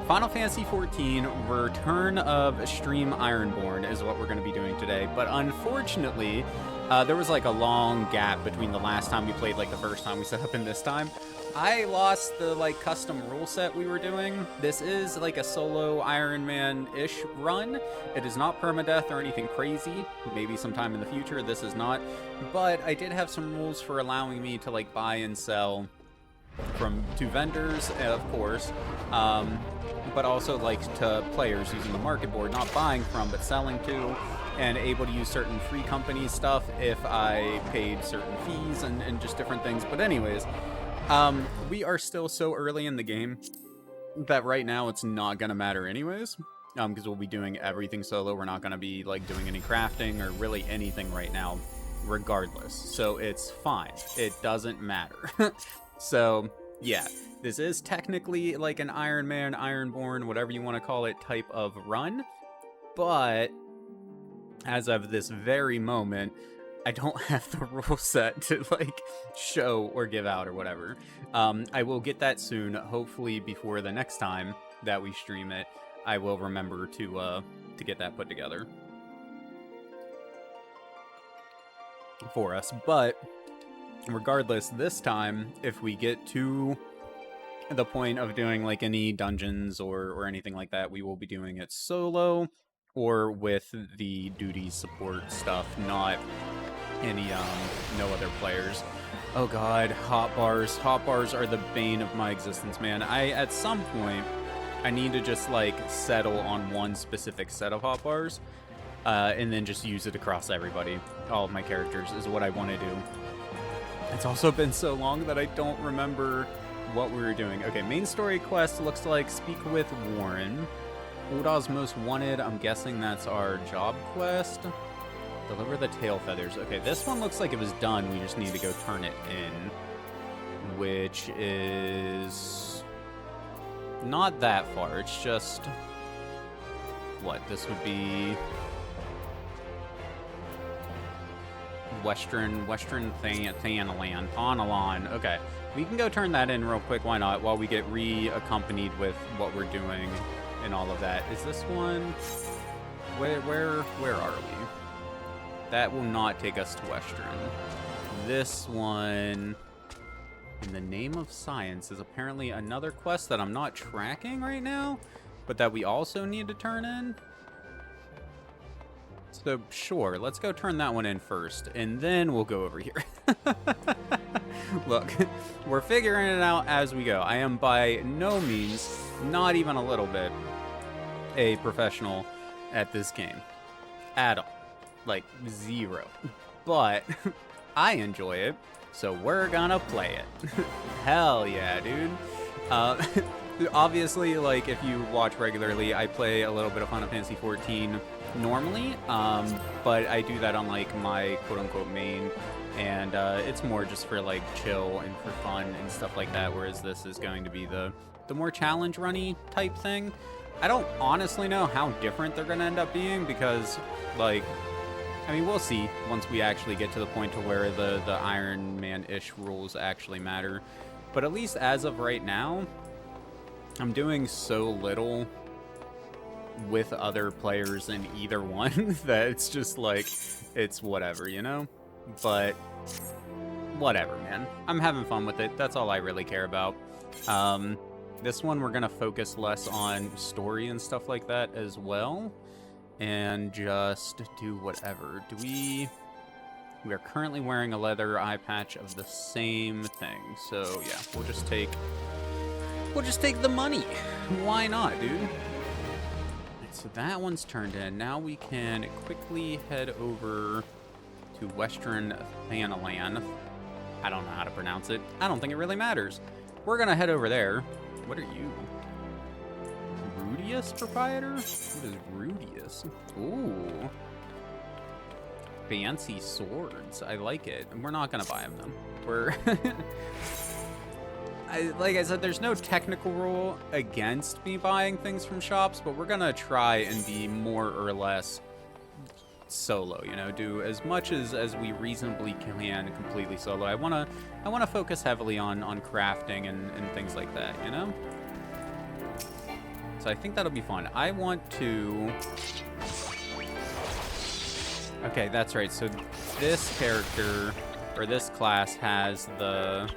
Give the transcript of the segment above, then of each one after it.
Final Fantasy XIV Return of Stream Ironborn is what we're going to be doing today, but unfortunately, there was like a long gap between the last time we played, like the first time we set up and this time. I lost the like custom rule set we were doing. This is like a solo Iron Man-ish run. It is not permadeath or anything crazy. Maybe sometime in the future, this is not. But I did have some rules for allowing me to like buy and sell from to vendors, of course, but also like to players using the market board, not buying from, but selling to, and able to use certain free company stuff if I paid certain fees and just different things. But anyways, we are still so early in the game that right now it's not gonna matter anyways, because we'll be doing everything solo. We're not gonna be like doing any crafting or really anything right now regardless, so it's fine, it doesn't matter. So yeah, this is technically like an Iron Man, Ironborn, whatever you want to call it, type of run, but as of this very moment, I don't have the rule set to like show or give out or whatever. I will get that soon, hopefully before the next time that we stream it. I will remember to get that put together for us. But regardless, this time, if we get to the point of doing like any dungeons or anything like that, we will be doing it solo or with the duty support stuff, not any no other players. Oh god, hotbars. Hotbars are the bane of my existence, man. At some point I need to just like settle on one specific set of hotbars, and then just use it across everybody, all of my characters, is what I want to do. It's also been so long that I don't remember what we were doing. Okay, main story quest looks like speak with Warren. Udaw's most wanted, I'm guessing that's our job quest. Deliver the tail feathers. Okay, this one looks like it was done. We just need to go turn it in, which is not that far. It's just, what, this would be Western Thanalan. Okay, we can go turn that in real quick. Why not? While we get re-accompanied with what we're doing and all of that. Is this one? Where are we? That will not take us to Western. This one, in the name of science, is apparently another quest that I'm not tracking right now, but that we also need to turn in. So sure, let's go turn that one in first, and then we'll go over here. Look, we're figuring it out as we go. I am by no means, not even a little bit, a professional at this game. At all. Like, zero. But I enjoy it, so we're gonna play it. Hell yeah, dude. Obviously, like, if you watch regularly, I play a little bit of Final Fantasy XIV normally, but I do that on like my quote-unquote main, and it's more just for like chill and for fun and stuff like that, whereas this is going to be the more challenge runny type thing. I don't honestly know how different they're gonna end up being, because like, I mean, we'll see once we actually get to the point to where the Iron Man-ish rules actually matter, but at least as of right now, I'm doing so little with other players in either one that it's just like, it's whatever, you know? But whatever, man. I'm having fun with it. That's all I really care about. This one we're gonna focus less on story and stuff like that as well, and just do whatever. We are currently wearing a leather eye patch of the same thing, so yeah, we'll just take the money. Why not, dude? So that one's turned in. Now we can quickly head over to Western Thanalan. I don't know how to pronounce it. I don't think it really matters. We're gonna head over there. What are you? Rudius proprietor? What is Rudius? Ooh. Fancy swords. I like it. We're not gonna buy them though. We're like I said, there's no technical rule against me buying things from shops, but we're gonna try and be more or less solo, you know, do as much as we reasonably can completely solo. I wanna focus heavily on crafting and things like that, you know? So I think that'll be fun. I want to... Okay, that's right. So this character, or this class, has the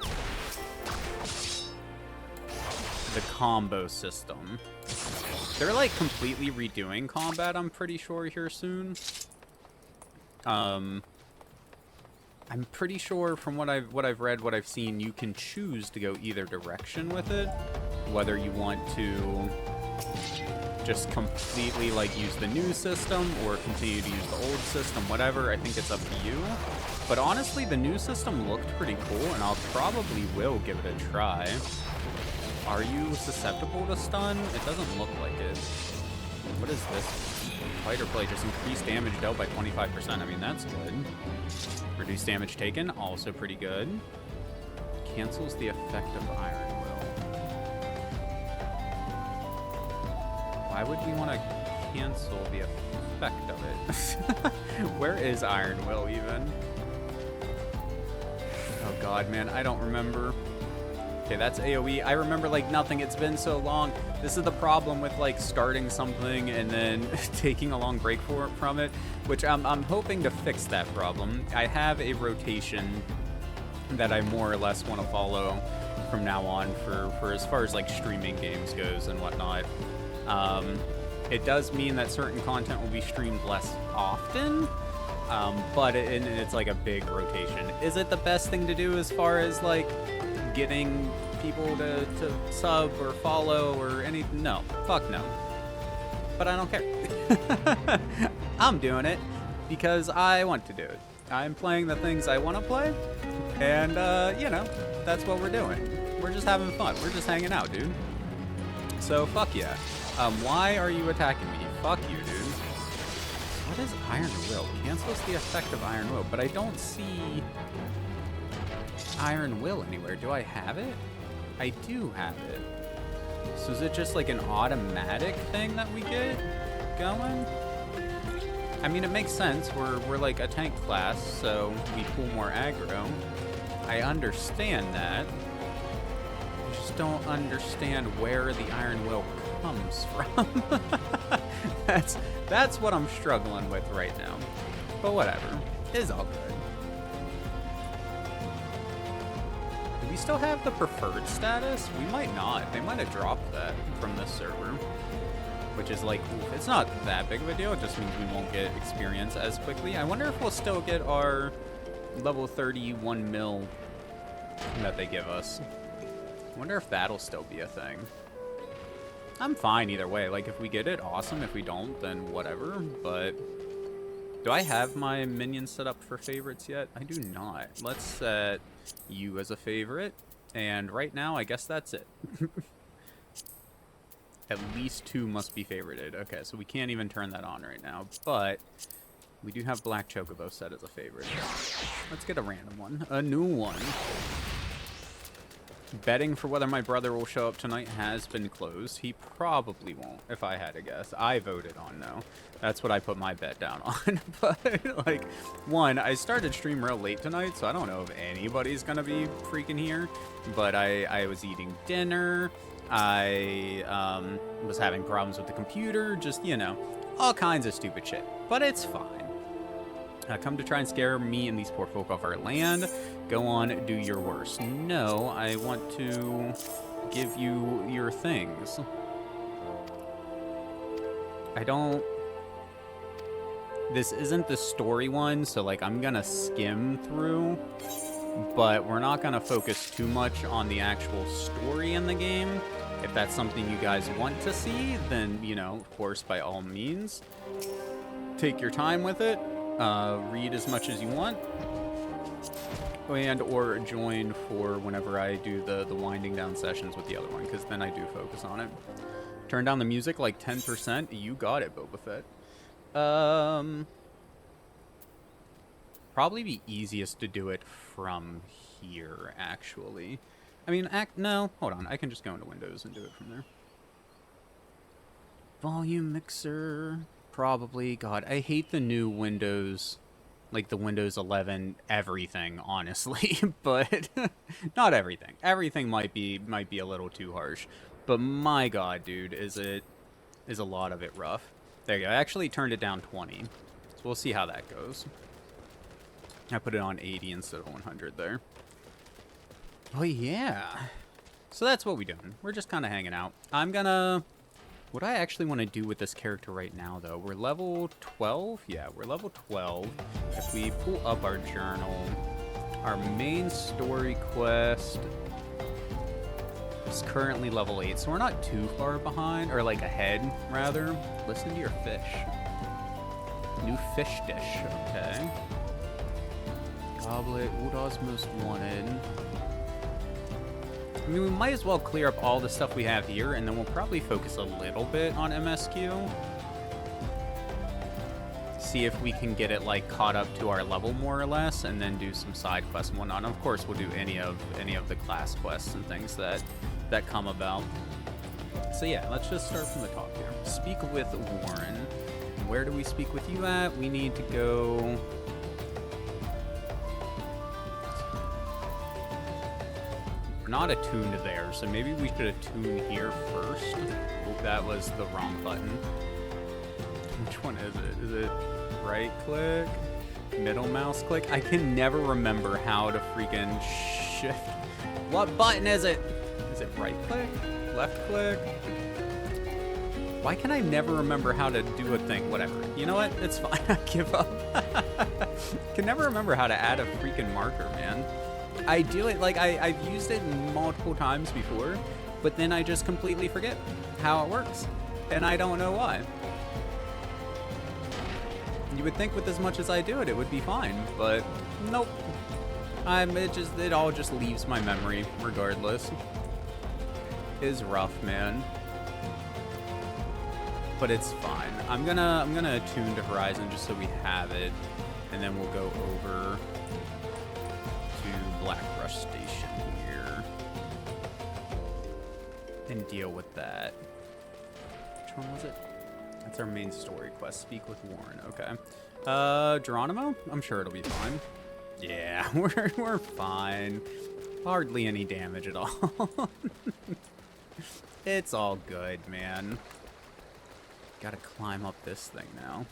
combo system. They're like completely redoing combat, I'm pretty sure, here soon. I'm pretty sure from what I've read, what I've seen, you can choose to go either direction with it. Whether you want to just completely like use the new system or continue to use the old system, whatever, I think it's up to you. But honestly, the new system looked pretty cool, and I'll probably will give it a try. Are you susceptible to stun? It doesn't look like it. What is this? Fight or play, just increase damage dealt by 25%. I mean, that's good. Reduce damage taken, also pretty good. Cancels the effect of Iron Will. Why would we want to cancel the effect of it? Where is Iron Will even? Oh god, man, I don't remember. Okay, that's AoE. I remember like nothing. It's been so long. This is the problem with like starting something and then taking a long break from it, which I'm hoping to fix that problem. I have a rotation that I more or less want to follow from now on for as far as like streaming games goes and whatnot. It does mean that certain content will be streamed less often, but it's like a big rotation. Is it the best thing to do as far as like getting people to sub or follow or anything? No, fuck no. But I don't care. I'm doing it because I want to do it. I'm playing the things I want to play, and you know, that's what we're doing. We're just having fun. We're just hanging out, dude. So fuck yeah. Why are you attacking me? Fuck you, dude. What is Iron Will? Cancels the effect of Iron Will, but I don't see Iron Will anywhere. Do I have it? I do have it. So is it just like an automatic thing that we get going? I mean, it makes sense. We're like a tank class, so we pull more aggro. I understand that. I just don't understand where the Iron Will comes from. That's what I'm struggling with right now. But whatever. It's all good. Do we still have the preferred status? We might not. They might have dropped that from this server. Which is like, oof, it's not that big of a deal. It just means we won't get experience as quickly. I wonder if we'll still get our level 31 mil that they give us. I wonder if that'll still be a thing. I'm fine either way. Like, if we get it, awesome. If we don't, then whatever. But do I have my minions set up for favorites yet? I do not. Let's set you as a favorite. And right now, I guess that's it. At least 2 must be favorited. Okay, so we can't even turn that on right now. But we do have Black Chocobo set as a favorite. Let's get a random one. A new one. Betting for whether my brother will show up tonight has been closed. He probably won't, if I had to guess. I voted on no. That's what I put my bet down on. But, like, one, I started stream real late tonight, so I don't know if anybody's gonna be freaking here. But I was eating dinner. I was having problems with the computer. Just, you know, all kinds of stupid shit. But it's fine. Come to try and scare me and these poor folk off our land. Go on, do your worst. No, I want to give you your things. I don't... This isn't the story one, so, like, I'm gonna skim through. But we're not gonna focus too much on the actual story in the game. If that's something you guys want to see, then, you know, of course, by all means, take your time with it. Read as much as you want, and or join for whenever I do the winding down sessions with the other one, because then I do focus on it. Turn down the music like 10%. You got it, Boba Fett. Probably be easiest to do it from here, actually. I mean, no, hold on. I can just go into Windows and do it from there. Volume mixer. Probably. God, I hate the new Windows, like the Windows 11 everything, honestly. But not everything. Everything might be a little too harsh. But my God, dude, is it is a lot of it rough. There you go. I actually turned it down 20. So we'll see how that goes. I put it on 80 instead of 100 there. Oh, yeah. So that's what we're doing. We're just kind of hanging out. I'm gonna... What I actually want to do with this character right now, though, we're level 12? Yeah, we're level 12. If we pull up our journal, our main story quest is currently level 8, so we're not too far behind, or like ahead, rather. Listen to your fish. New fish dish, okay. Goblet, Uda's most wanted. I mean, we might as well clear up all the stuff we have here, and then we'll probably focus a little bit on MSQ. See if we can get it, like, caught up to our level, more or less, and then do some side quests and whatnot. And of course, we'll do any of the class quests and things that come about. So yeah, let's just start from the top here. Speak with Warren. Where do we speak with you at? We need to go... Not attuned there, so maybe we should attune here first. Oh, that was the wrong button. Which one is it? Is it right click? Middle mouse click? I can never remember how to freaking shift. What button is it? Is it right click? Left click? Why can I never remember how to do a thing? Whatever. You know what? It's fine. I give up. Can never remember how to add a freaking marker, man. I do it, like, I've used it multiple times before, but then I just completely forget how it works, and I don't know why. You would think with as much as I do it, it would be fine, but nope. It all just leaves my memory, regardless. It is rough, man. But it's fine. I'm gonna attune to Horizon just so we have it, and then we'll go over Blackbrush Station here and deal with that. Which one was it? That's our main story quest. Speak with Warren. Okay. Geronimo? I'm sure it'll be fine. Yeah, we're fine. Hardly any damage at all. It's all good, man. Gotta climb up this thing now.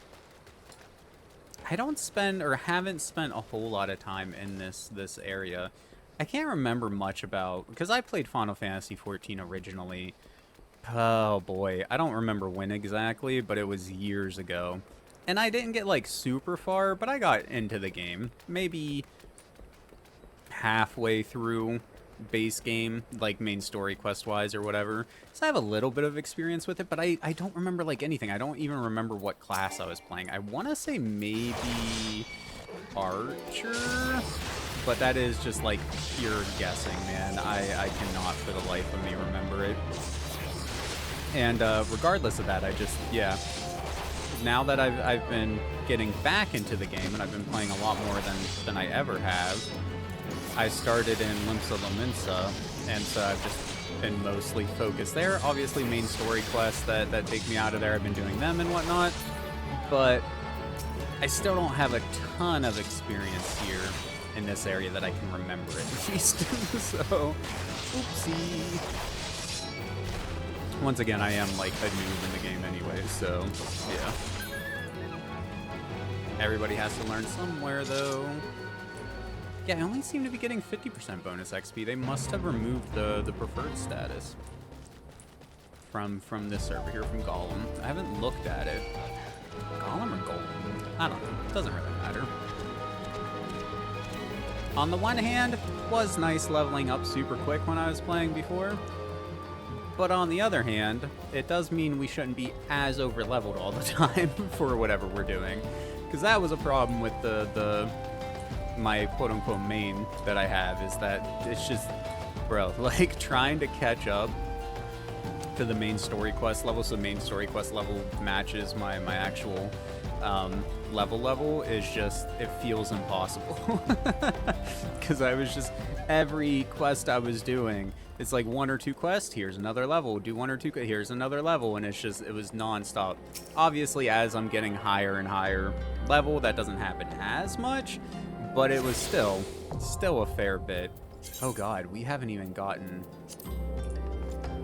I don't spend, or haven't spent a whole lot of time in this area. I can't remember much about, because I played Final Fantasy XIV originally. Oh boy, I don't remember when exactly, but it was years ago. And I didn't get like super far, but I got into the game. Maybe halfway through base game, like main story quest wise or whatever. So I have a little bit of experience with it, but I don't remember like anything. I don't even remember what class I was playing. I want to say maybe Archer, but that is just like pure guessing, man. I cannot for the life of me remember it. And regardless of that, yeah. Now that I've been getting back into the game and I've been playing a lot more than I ever have, I started in Limsa Lominsa, and so I've just been mostly focused there. Obviously, main story quests that take me out of there, I've been doing them and whatnot, but I still don't have a ton of experience here in this area that I can remember at least. So, oopsie. Once again, I am like a noob in the game anyway, so yeah. Everybody has to learn somewhere, though. Yeah, I only seem to be getting 50% bonus XP. They must have removed the preferred status from this server here, from Golem. I haven't looked at it. Golem or Golem? I don't know. It doesn't really matter. On the one hand, it was nice leveling up super quick when I was playing before. But on the other hand, it does mean we shouldn't be as over-leveled all the time for whatever we're doing. Because that was a problem with my quote-unquote main that I have, is that it's just, bro, like trying to catch up to the main story quest level, so the main story quest level matches my actual level is just, it feels impossible. Because I was just, every quest I was doing, it's like 1 or 2 quests, here's another level, do 1 or 2, here's another level, and it's just, it was non-stop. Obviously, as I'm getting higher and higher level, that doesn't happen as much, but it was still a fair bit. Oh god, we haven't even gotten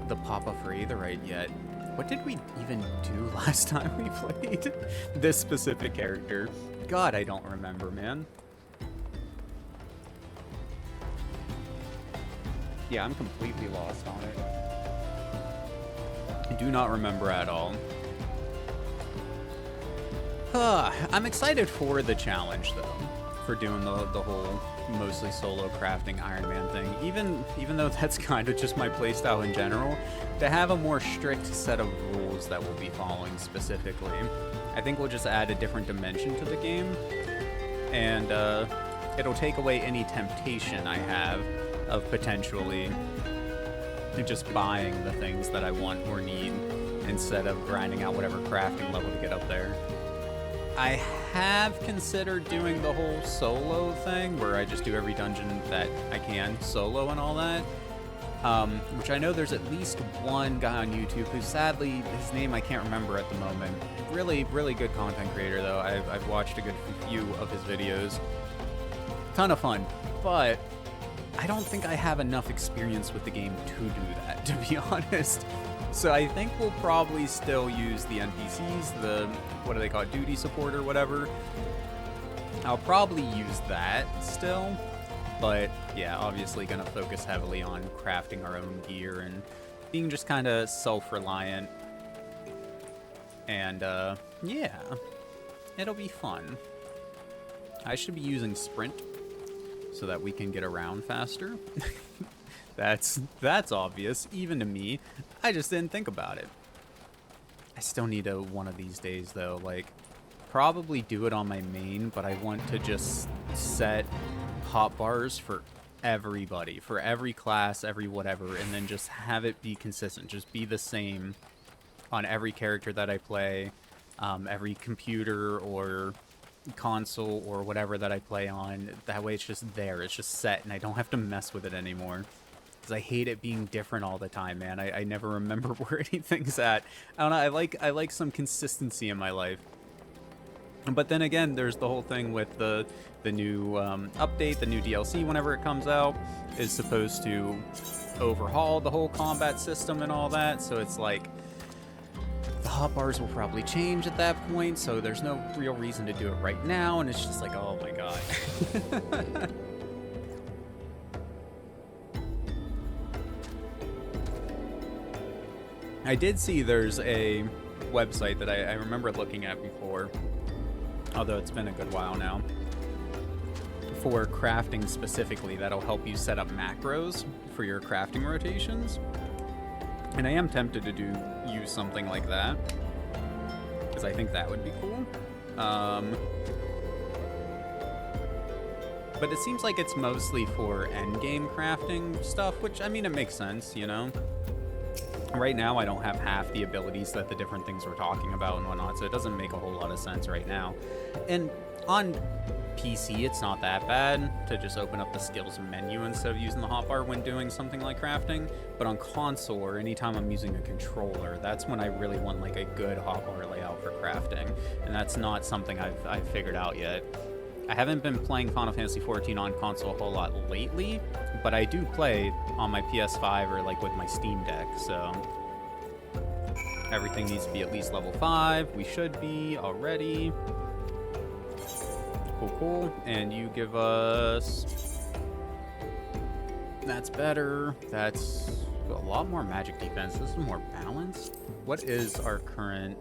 the Papa for Aetherite yet. What did we even do last time we played this specific character? God, I don't remember, man. Yeah, I'm completely lost on it. I do not remember at all. I'm excited for the challenge, though, for doing the whole mostly solo crafting Iron Man thing. Even though that's kind of just my playstyle in general, to have a more strict set of rules that we'll be following specifically. I think we'll just add a different dimension to the game, and it'll take away any temptation I have of potentially just buying the things that I want or need instead of grinding out whatever crafting level to get up there. I have considered doing the whole solo thing where I just do every dungeon that I can solo and all that, which I know there's at least one guy on YouTube who sadly, his name I can't remember at the moment. Really, really good content creator though. I've watched a good few of his videos. Ton of fun, but I don't think I have enough experience with the game to do that, to be honest. So I think we'll probably still use the NPCs, the, what do they call it, duty support or whatever. I'll probably use that still, but yeah, obviously gonna focus heavily on crafting our own gear and being just kind of self-reliant. And yeah, it'll be fun. I should be using sprint so that we can get around faster. That's obvious, even to me. I just didn't think about it. I still need to, one of these days, though, like, probably do it on my main, but I want to just set hotbars for everybody, for every class, every whatever, and then just have it be consistent. Just be the same on every character that I play, every computer or console or whatever that I play on. That way it's just there, it's just set, and I don't have to mess with it anymore. Because I hate it being different all the time, man. I never remember where anything's at. I don't know, I like some consistency in my life. But then again, there's the whole thing with the new update, the new DLC whenever it comes out, is supposed to overhaul the whole combat system and all that. So it's like, the hotbars will probably change at that point, so there's no real reason to do it right now, and it's just like, oh my god. I did see there's a website that I remember looking at before, although it's been a good while now, for crafting specifically that'll help you set up macros for your crafting rotations. And I am tempted to use something like that, because I think that would be cool. But it seems like it's mostly for endgame crafting stuff, which, I mean, it makes sense, you know? Right now, I don't have half the abilities that the different things we're talking about and whatnot, so it doesn't make a whole lot of sense right now. And on PC, it's not that bad to just open up the skills menu instead of using the hotbar when doing something like crafting. But on console, or anytime I'm using a controller, that's when I really want like a good hotbar layout for crafting. And that's not something I've figured out yet. I haven't been playing Final Fantasy XIV on console a whole lot lately, but I do play on my PS5 or like with my Steam Deck, so everything needs to be at least level 5. We should be already. Cool. And you give us... That's better. That's a lot more magic defense. This is more balanced. What is our current...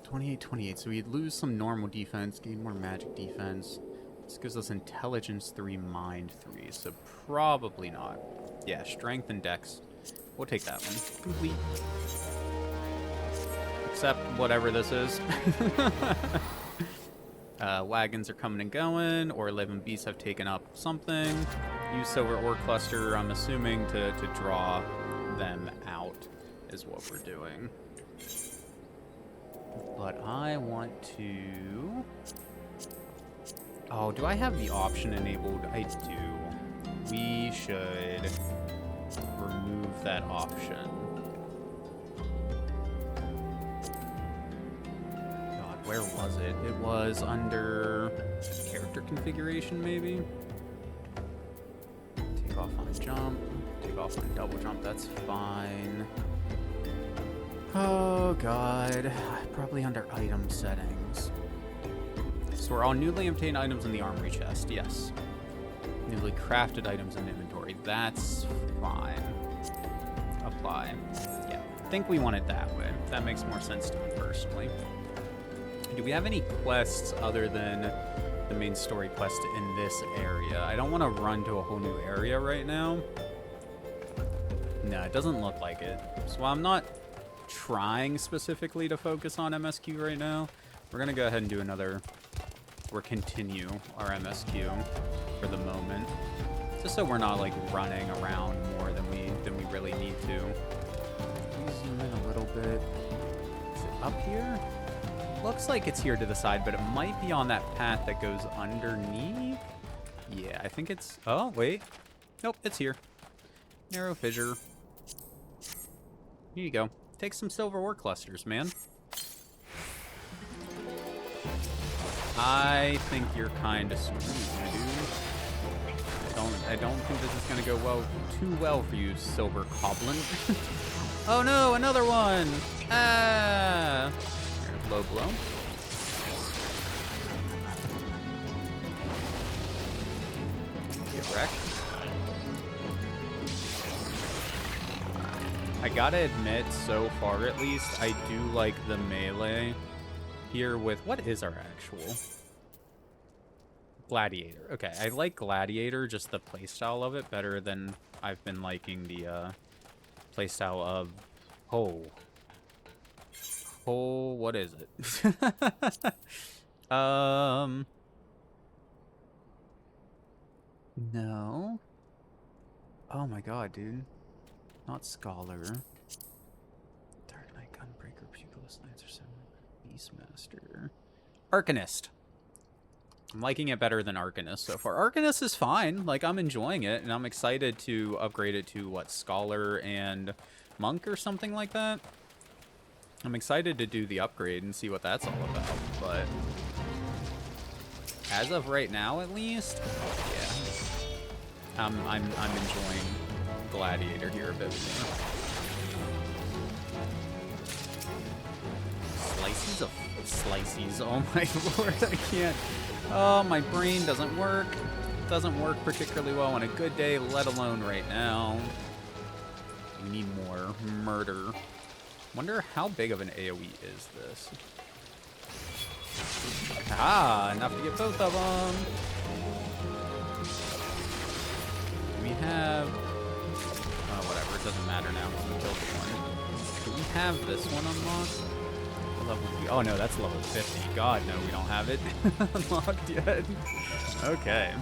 28. So we'd lose some normal defense, gain more magic defense. This gives us intelligence 3, mind 3, so probably not. Yeah, strength and dex. We'll take that one. Complete. Except whatever this is. Wagons are coming and going, or living beasts have taken up something. Use silver ore cluster, I'm assuming, to draw them out is what we're doing. But I want to... Oh, do I have the option enabled? I do. We should remove that option. God, where was it? It was under character configuration, maybe? Take off on jump. Take off on double jump, that's fine. Oh, God. Probably under item settings. So we're on newly obtained items in the armory chest. Yes. Newly crafted items in inventory. That's fine. Apply. Yeah. I think we want it that way. That makes more sense to me personally. Do we have any quests other than the main story quest in this area? I don't want to run to a whole new area right now. No, it doesn't look like it. So I'm not trying specifically to focus on MSQ right now. We're going to go ahead and do another, or continue our MSQ for the moment. Just so we're not like running around more than we really need to. Zoom in a little bit. Is it up here? Looks like it's here to the side, but it might be on that path that goes underneath. Yeah, I think it's... Oh, wait. Nope, it's here. Narrow fissure. Here you go. Take some silver ore clusters, man. I think you're kind of screwed, my dude. I don't think this is going to go too well for you, silver goblin. Oh no, another one! Ah! Here's low blow. Get wrecked. I gotta admit, so far at least, I do like the melee here with... What is our actual? Gladiator. Okay, I like Gladiator, just the playstyle of it, better than I've been liking the playstyle of... what is it? No. Oh my god, dude. Not Scholar. Dark Knight, Gunbreaker, Pugilist, Lancer, Samurai, Beastmaster. Arcanist. I'm liking it better than Arcanist so far. Arcanist is fine. Like, I'm enjoying it, and I'm excited to upgrade it to, what, Scholar and Monk or something like that? I'm excited to do the upgrade and see what that's all about, but... as of right now, at least, yeah. I'm enjoying Gladiator here a bit more. Slices, oh my lord, I can't. Oh, my brain doesn't work. It doesn't work particularly well on a good day, let alone right now. We need more murder. Wonder how big of an AoE is this. Ah, enough to get both of them. We have... oh, whatever, it doesn't matter now because we killed one. Do we have this one unlocked? Oh no, that's level 50. God, no, we don't have it unlocked yet. Okay.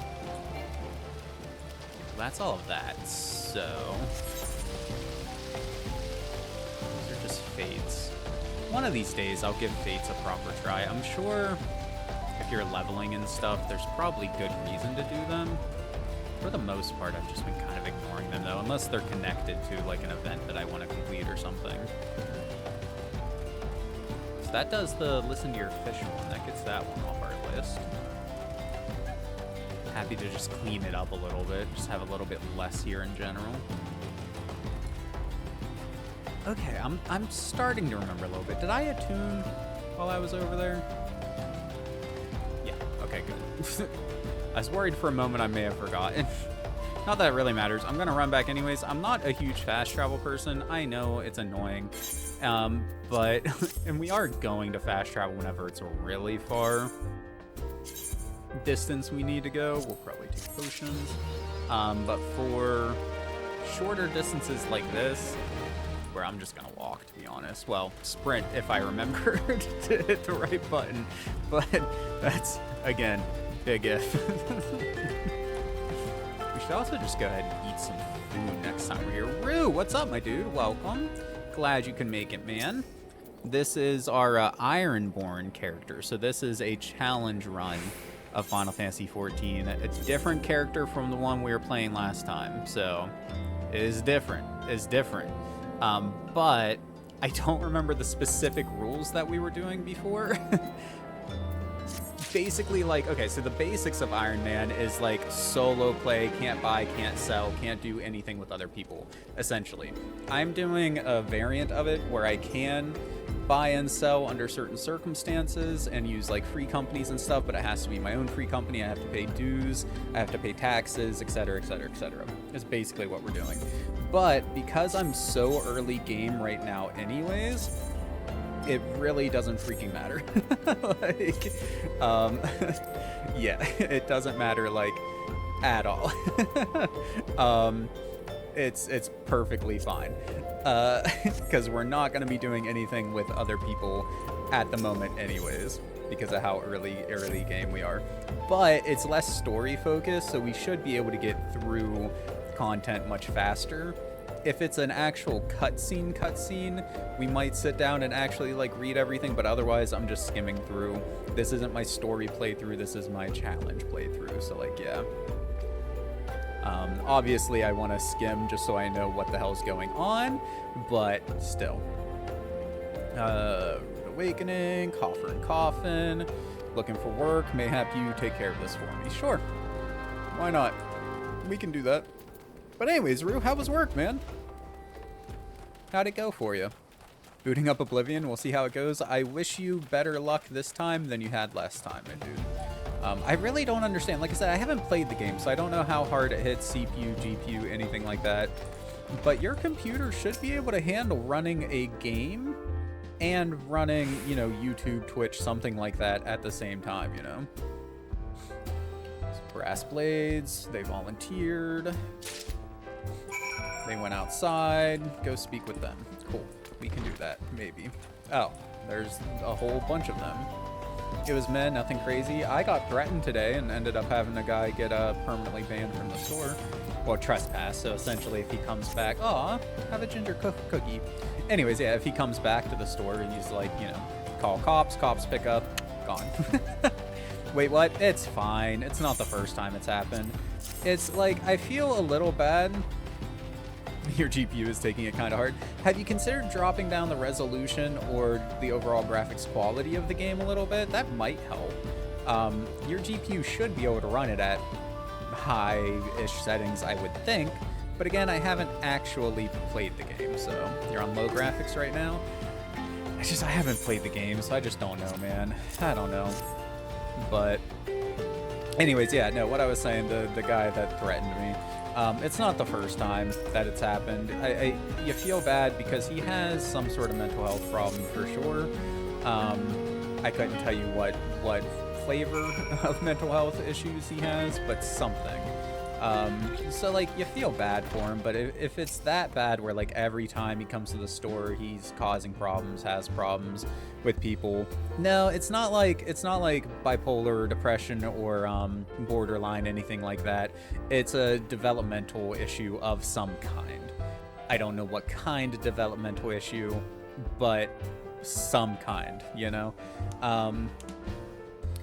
That's all of that, so... these are just fates. One of these days, I'll give fates a proper try. I'm sure if you're leveling and stuff, there's probably good reason to do them. For the most part, I've just been kind of ignoring them, though, unless they're connected to, like, an event that I want to complete or something. So that does the listen to your fish one. That gets that one off our list. Happy to just clean it up a little bit. Just have a little bit less here in general. Okay, I'm starting to remember a little bit. Did I attune while I was over there? Yeah, okay, good. I was worried for a moment I may have forgotten. Not that it really matters. I'm going to run back anyways. I'm not a huge fast travel person. I know it's annoying. But, and we are going to fast travel whenever it's a really far distance we need to go. We'll probably take potions. But for shorter distances like this, where I'm just going to walk, to be honest. Well, sprint if I remember to hit the right button. But that's, again, big if. We should also just go ahead and eat some food next time we're here. Rue, what's up, my dude? Welcome. Glad you can make it, man. This is our Ironborn character. So this is a challenge run of Final Fantasy XIV. It's a different character from the one we were playing last time. So it is different. It's different. But I don't remember the specific rules that we were doing before. basically like, okay, so the basics of Iron Man is like solo play, can't buy, can't sell, can't do anything with other people, essentially. I'm doing a variant of it where I can buy and sell under certain circumstances and use like free companies and stuff, but it has to be my own free company. I have to pay dues, I have to pay taxes, etc., etc., etc. Is basically what we're doing. But because I'm so early game right now anyways, it really doesn't freaking matter. Like, yeah, it doesn't matter, like, at all. It's perfectly fine. Because we're not going to be doing anything with other people at the moment anyways, because of how early game we are. But it's less story focused, so we should be able to get through content much faster. If it's an actual cutscene, we might sit down and actually like read everything, but otherwise I'm just skimming through. This isn't my story playthrough, this is my challenge playthrough, so like, yeah. Obviously I want to skim just so I know what the hell's going on, but still. Awakening, Coffer and Coffin, looking for work, mayhap you take care of this for me. Sure, why not? We can do that. But anyways, Rue, how was work, man? How'd it go for you? Booting up Oblivion, we'll see how it goes. I wish you better luck this time than you had last time, my dude. I really don't understand. Like I said, I haven't played the game, so I don't know how hard it hits CPU, GPU, anything like that. But your computer should be able to handle running a game and running, you know, YouTube, Twitch, something like that at the same time, you know? Brass Blades, they volunteered. They went outside. Go speak with them. Cool. We can do that, maybe. Oh, there's a whole bunch of them. It was men, nothing crazy. I got threatened today and ended up having a guy get permanently banned from the store. Well, trespass, so essentially if he comes back... Aw, have a ginger cookie. Anyways, yeah, if he comes back to the store and he's like, you know, call cops, cops pick up, gone. Wait, what? It's fine. It's not the first time it's happened. It's like, I feel a little bad. Your GPU is taking it kind of hard. Have you considered dropping down the resolution or the overall graphics quality of the game a little bit? That might help. Your GPU should be able to run it at high-ish settings, I would think. But again, I haven't actually played the game, so you're on low graphics right now. I haven't played the game, so I just don't know, man. I don't know. But anyways, yeah, no, what I was saying, the guy that threatened me, it's not the first time that it's happened. You feel bad because he has some sort of mental health problem for sure. I couldn't tell you what flavor of mental health issues he has, but something. So like you feel bad for him, but if it's that bad where like every time he comes to the store he's causing problems, has problems with people, no, it's not like bipolar or depression or borderline, anything like that. It's a developmental issue of some kind. I don't know what kind of developmental issue, but some kind, you know.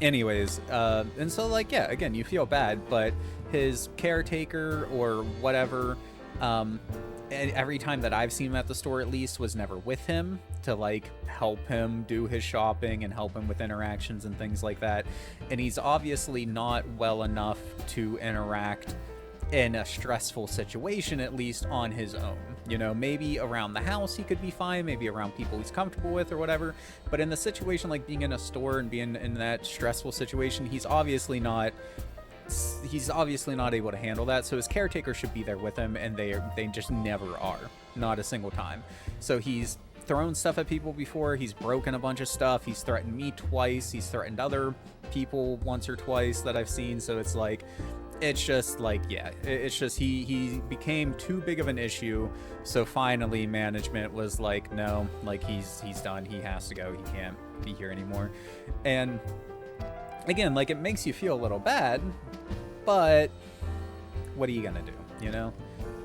Anyways, and so like, yeah, again, you feel bad, but his caretaker or whatever, every time that I've seen him at the store at least, was never with him to like help him do his shopping and help him with interactions and things like that. And he's obviously not well enough to interact in a stressful situation, at least on his own. You know, maybe around the house he could be fine, maybe around people he's comfortable with or whatever, but in the situation like being in a store and being in that stressful situation, he's obviously not able to handle that. So his caretaker should be there with him, and they just never are, not a single time. So he's thrown stuff at people before, he's broken a bunch of stuff, he's threatened me twice, he's threatened other people once or twice that I've seen. So it's like, it's just like, yeah, it's just he became too big of an issue. So finally management was like, no, like he's done, he has to go, he can't be here anymore. And again, like, it makes you feel a little bad, but what are you gonna do, you know?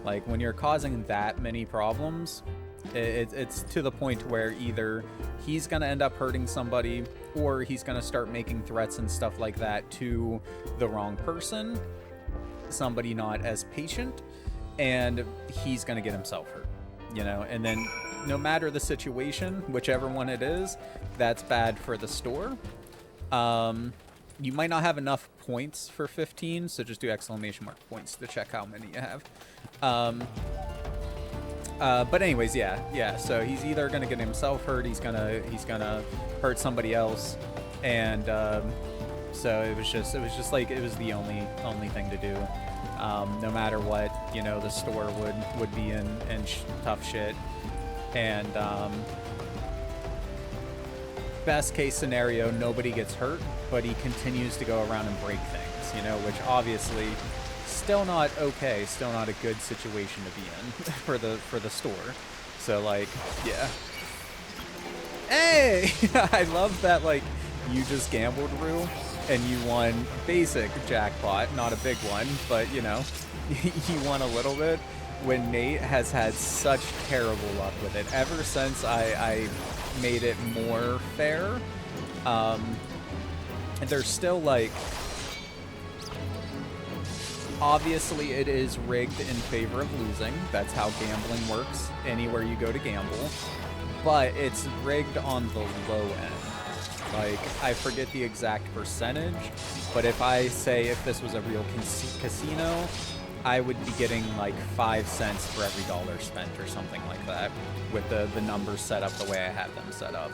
Like, when you're causing that many problems, it's to the point where either he's gonna end up hurting somebody, or he's gonna start making threats and stuff like that to the wrong person, somebody not as patient, and he's gonna get himself hurt, you know? And then no matter the situation, whichever one it is, that's bad for the store. You might not have enough points for 15, so just do exclamation mark points to check how many you have. But anyways, yeah. So he's either gonna get himself hurt, he's gonna hurt somebody else, and so it was just like it was the only thing to do. No matter what, you know, the store would be in tough shit, and best case scenario, nobody gets hurt, but he continues to go around and break things, you know, which obviously still not okay, still not a good situation to be in for the store. So like, yeah. Hey, I love that, like, you just gambled, Rue, and you won basic jackpot, not a big one, but you know, you won a little bit, when Nate has had such terrible luck with it ever since I made it more fair. There's still, like, obviously it is rigged in favor of losing. That's how gambling works anywhere you go to gamble. But it's rigged on the low end. Like, I forget the exact percentage, but if I say if this was a real casino, I would be getting like 5 cents for every dollar spent or something like that, with the numbers set up the way I had them set up.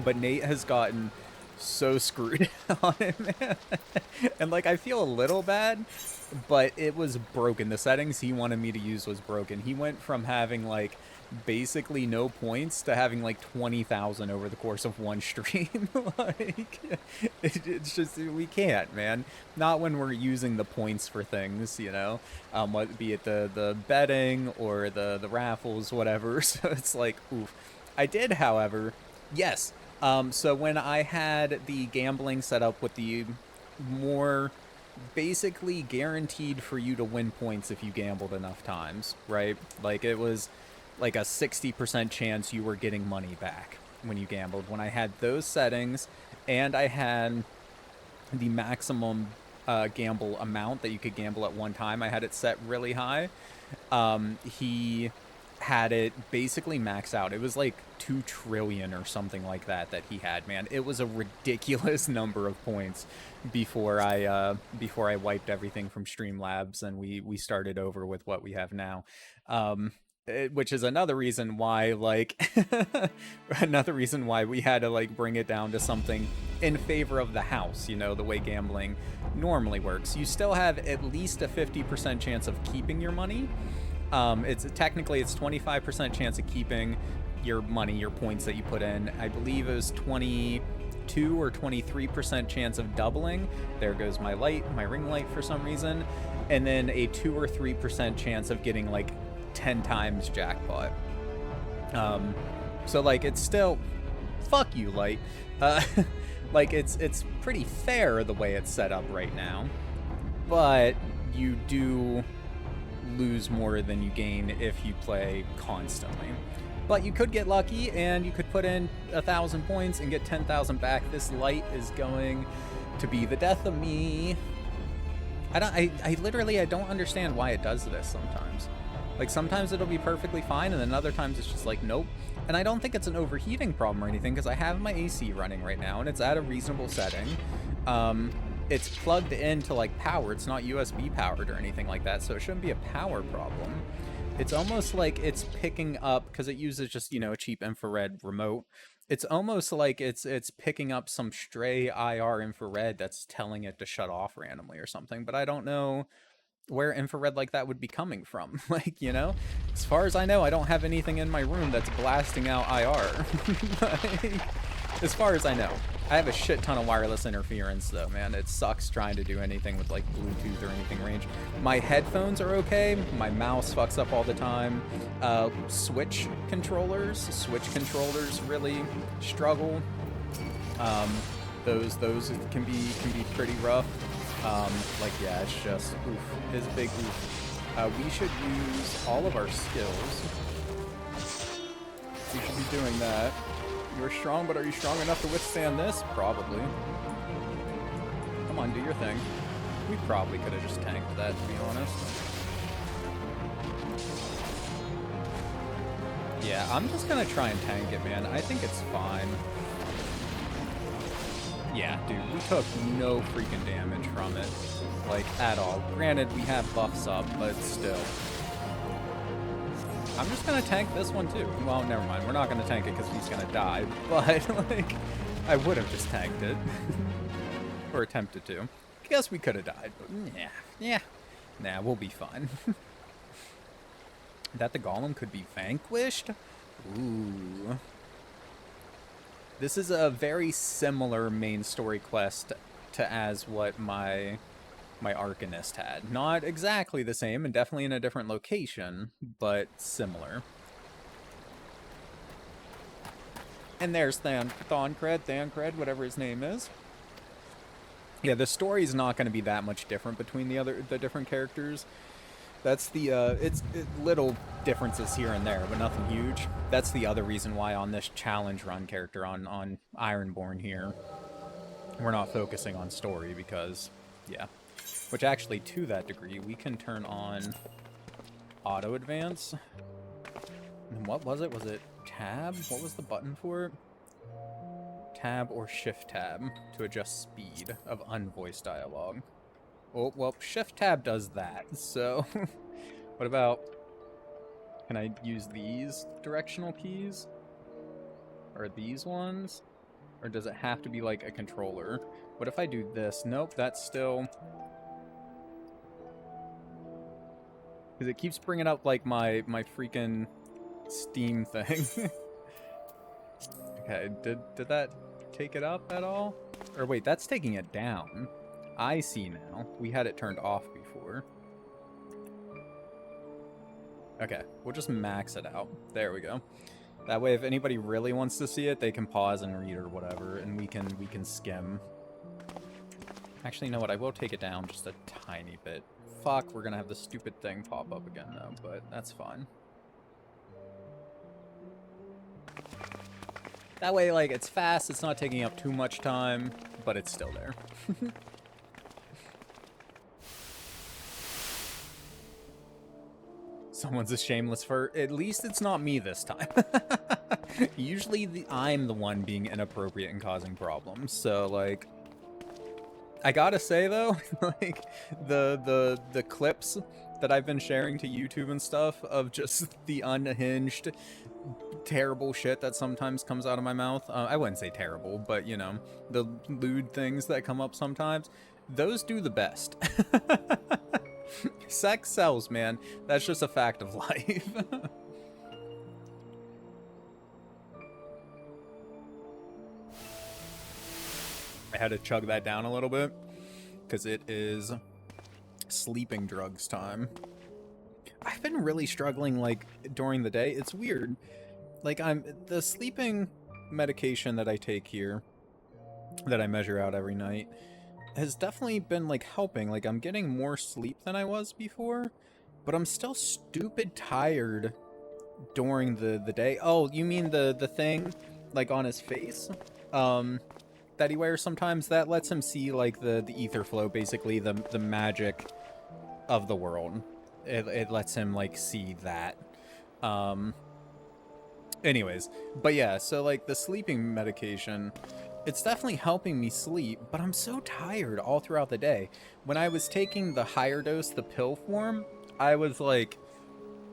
But Nate has gotten so screwed on it, man. And like, I feel a little bad, but it was broken. The settings he wanted me to use was broken. He went from having like basically no points to having like 20,000 over the course of one stream. Like, it's just, we can't, man. Not when we're using the points for things, you know, what, be it the betting or the raffles, whatever. So it's like, oof. I did, however, yes. So when I had the gambling set up with the more basically guaranteed for you to win points if you gambled enough times, right? Like, it was like a 60% chance you were getting money back when you gambled. When I had those settings, and I had the maximum gamble amount that you could gamble at one time, I had it set really high. He had it basically maxed out. It was like 2 trillion or something like that he had, man. It was a ridiculous number of points before I wiped everything from Streamlabs and we started over with what we have now. Which is another reason why, like, another reason why we had to, like, bring it down to something in favor of the house, you know, the way gambling normally works. You still have at least a 50% chance of keeping your money. It's technically, it's 25% chance of keeping your money, your points that you put in. I believe it was 22 or 23% chance of doubling. There goes my light, my ring light for some reason. And then a 2 or 3% chance of getting, like, 10 times jackpot. So like, it's still, fuck you, light. Like, it's pretty fair the way it's set up right now, but you do lose more than you gain if you play constantly. But you could get lucky and you could put in 1,000 points and get 10,000 back. This light is going to be the death of me. I literally don't understand why it does this sometimes. Like, sometimes it'll be perfectly fine, and then other times it's just like, nope. And I don't think it's an overheating problem or anything, because I have my AC running right now, and it's at a reasonable setting. It's plugged into, like, power. It's not USB powered or anything like that, so it shouldn't be a power problem. It's almost like it's picking up, because it uses just, you know, a cheap infrared remote. It's almost like it's picking up some stray IR infrared that's telling it to shut off randomly or something, but I don't know where infrared like that would be coming from. Like, you know, as far as I know, I don't have anything in my room that's blasting out IR. Like, as far as I know. I have a shit ton of wireless interference though, man. It sucks trying to do anything with like Bluetooth or anything range. My headphones are okay. My mouse fucks up all the time. Switch controllers really struggle. Those can be pretty rough. Like, yeah, it's just, oof, is big oof. We should use all of our skills. We should be doing that. You're strong, but are you strong enough to withstand this? Probably. Come on, do your thing. We probably could have just tanked that, to be honest. Yeah, I'm just gonna try and tank it, man. I think it's fine. Yeah, dude, we took no freaking damage from it. Like, at all. Granted, we have buffs up, but still. I'm just gonna tank this one, too. Well, never mind. We're not gonna tank it because he's gonna die. But, like, I would have just tanked it. Or attempted to. Guess we could have died, but yeah. Nah, we'll be fine. That the golem could be vanquished? Ooh. This is a very similar main story quest to as what my Arcanist had. Not exactly the same, and definitely in a different location, but similar. And there's Thancred, whatever his name is. Yeah, the story is not going to be that much different between the different characters. That's the it's little differences here and there, but nothing huge. That's the other reason why on this challenge run character on Ironborn here, we're not focusing on story because, yeah. Which actually, to that degree, we can turn on auto advance. And what was it? Was it tab? What was the button for it? Tab or shift tab to adjust speed of unvoiced dialogue. Oh, well, shift tab does that, so what about, can I use these directional keys? Or these ones? Or does it have to be like a controller? What if I do this? Nope, that's still, because it keeps bringing up like my freaking Steam thing. Okay, did that take it up at all? Or wait, that's taking it down. I see now. We had it turned off before. Okay, we'll just max it out. There we go. That way, if anybody really wants to see it, they can pause and read or whatever, and we can skim. Actually, you know what? I will take it down just a tiny bit. Fuck, we're gonna have the stupid thing pop up again, though, but that's fine. That way, like, it's fast, it's not taking up too much time, but it's still there. Someone's a shameless flirt. At least it's not me this time. Usually I'm the one being inappropriate and causing problems. So, like, I gotta say, though, like, the clips that I've been sharing to YouTube and stuff of just the unhinged, terrible shit that sometimes comes out of my mouth. I wouldn't say terrible, but, you know, the lewd things that come up sometimes, those do the best. Sex sells, man. That's just a fact of life. I had to chug that down a little bit because it is sleeping drugs time. I've been really struggling, like, during the day. It's weird. Like, the sleeping medication that I take here, that I measure out every night, has definitely been, like, helping. Like, I'm getting more sleep than I was before, but I'm still stupid tired during the day. Oh, you mean the thing, like, on his face, that he wears sometimes? That lets him see, like, the ether flow, basically, the magic of the world. It lets him, like, see that. Anyways, but yeah, so, like, the sleeping medication, it's definitely helping me sleep, but I'm so tired all throughout the day. When I was taking the higher dose, the pill form, I was, like,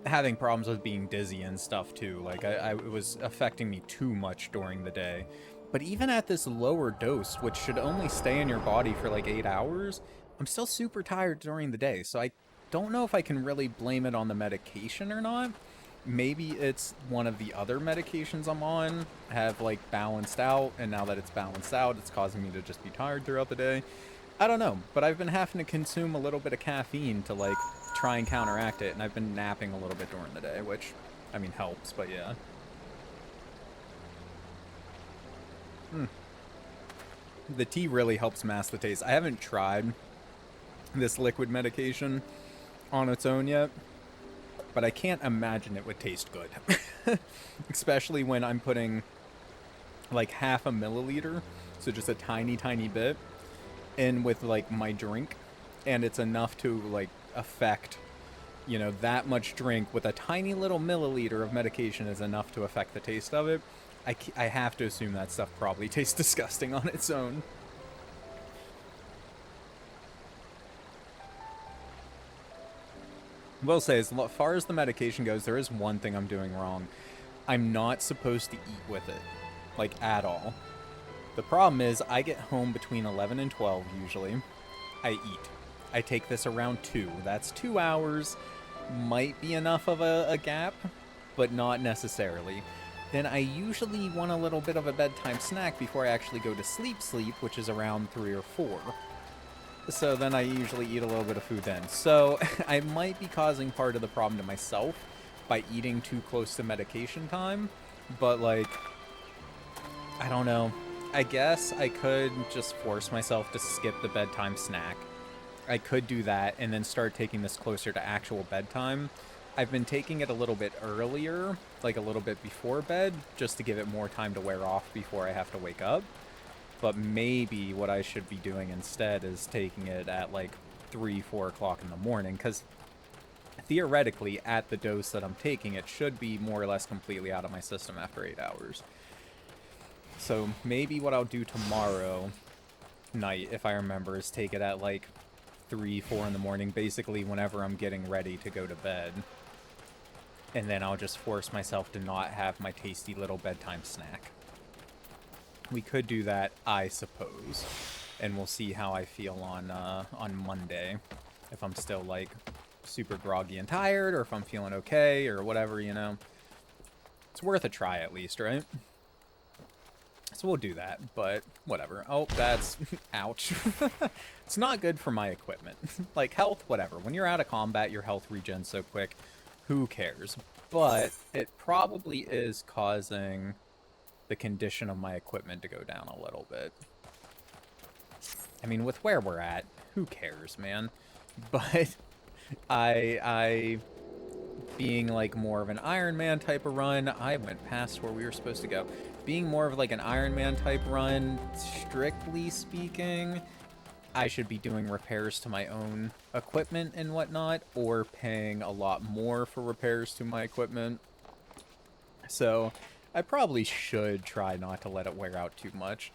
having problems with being dizzy and stuff, too. Like, it was affecting me too much during the day. But even at this lower dose, which should only stay in your body for, like, 8 hours, I'm still super tired during the day. So I don't know if I can really blame it on the medication or not. Maybe it's one of the other medications I'm on have, like, balanced out, and now that it's balanced out, it's causing me to just be tired throughout the day. I don't know, but I've been having to consume a little bit of caffeine to, like, try and counteract it, and I've been napping a little bit during the day, which, I mean, helps, but yeah. The tea really helps mask the taste. I haven't tried this liquid medication on its own yet, but I can't imagine it would taste good. Especially when I'm putting like half a milliliter, so just a tiny, tiny bit, in with like my drink, and it's enough to like affect, you know, that much drink with a tiny little milliliter of medication is enough to affect the taste of it. I have to assume that stuff probably tastes disgusting on its own. Will say, as far as the medication goes, there is one thing I'm doing wrong. I'm not supposed to eat with it, like, at all. The problem is, I get home between 11 and 12, usually. I eat. I take this around 2. That's 2 hours. Might be enough of a gap, but not necessarily. Then I usually want a little bit of a bedtime snack before I actually go to sleep, which is around 3 or 4. So then I usually eat a little bit of food then. So I might be causing part of the problem to myself by eating too close to medication time. But, like, I don't know. I guess I could just force myself to skip the bedtime snack. I could do that and then start taking this closer to actual bedtime. I've been taking it a little bit earlier, like a little bit before bed, just to give it more time to wear off before I have to wake up. But maybe what I should be doing instead is taking it at like 3, 4 o'clock in the morning, because theoretically, at the dose that I'm taking, it should be more or less completely out of my system after 8 hours. So maybe what I'll do tomorrow night, if I remember, is take it at like 3, 4 in the morning, basically whenever I'm getting ready to go to bed. And then I'll just force myself to not have my tasty little bedtime snack. We could do that, I suppose, and we'll see how I feel on Monday. If I'm still, like, super groggy and tired, or if I'm feeling okay, or whatever, you know. It's worth a try, at least, right? So we'll do that, but whatever. Oh, that's... ouch. It's not good for my equipment. Like, health, whatever. When you're out of combat, your health regens so quick. Who cares? But it probably is causing the condition of my equipment to go down a little bit. I mean, with where we're at, who cares, man? But I being like more of an Iron Man type of run, I went past where we were supposed to go. Being more of like an Iron Man type run, strictly speaking, I should be doing repairs to my own equipment and whatnot, or paying a lot more for repairs to my equipment. So I probably should try not to let it wear out too much.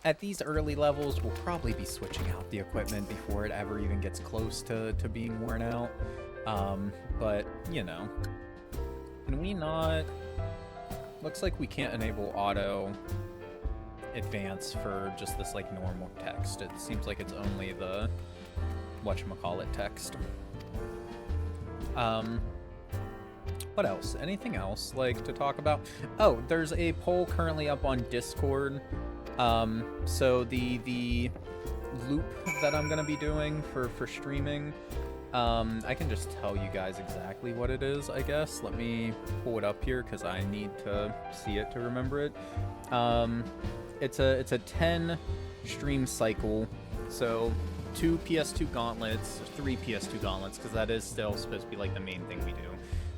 At these early levels, we'll probably be switching out the equipment before it ever even gets close to being worn out. But, you know. Can we not... Looks like we can't enable auto advance for just this, like, normal text. It seems like it's only the whatchamacallit text. What else? Anything else, like, to talk about? Oh, there's a poll currently up on Discord. So the loop that I'm gonna be doing for streaming, I can just tell you guys exactly what it is, I guess. Let me pull it up here, because I need to see it to remember it. It's a 10 stream cycle, so 2 PS2 gauntlets, 3 PS2 gauntlets, because that is still supposed to be, like, the main thing we do.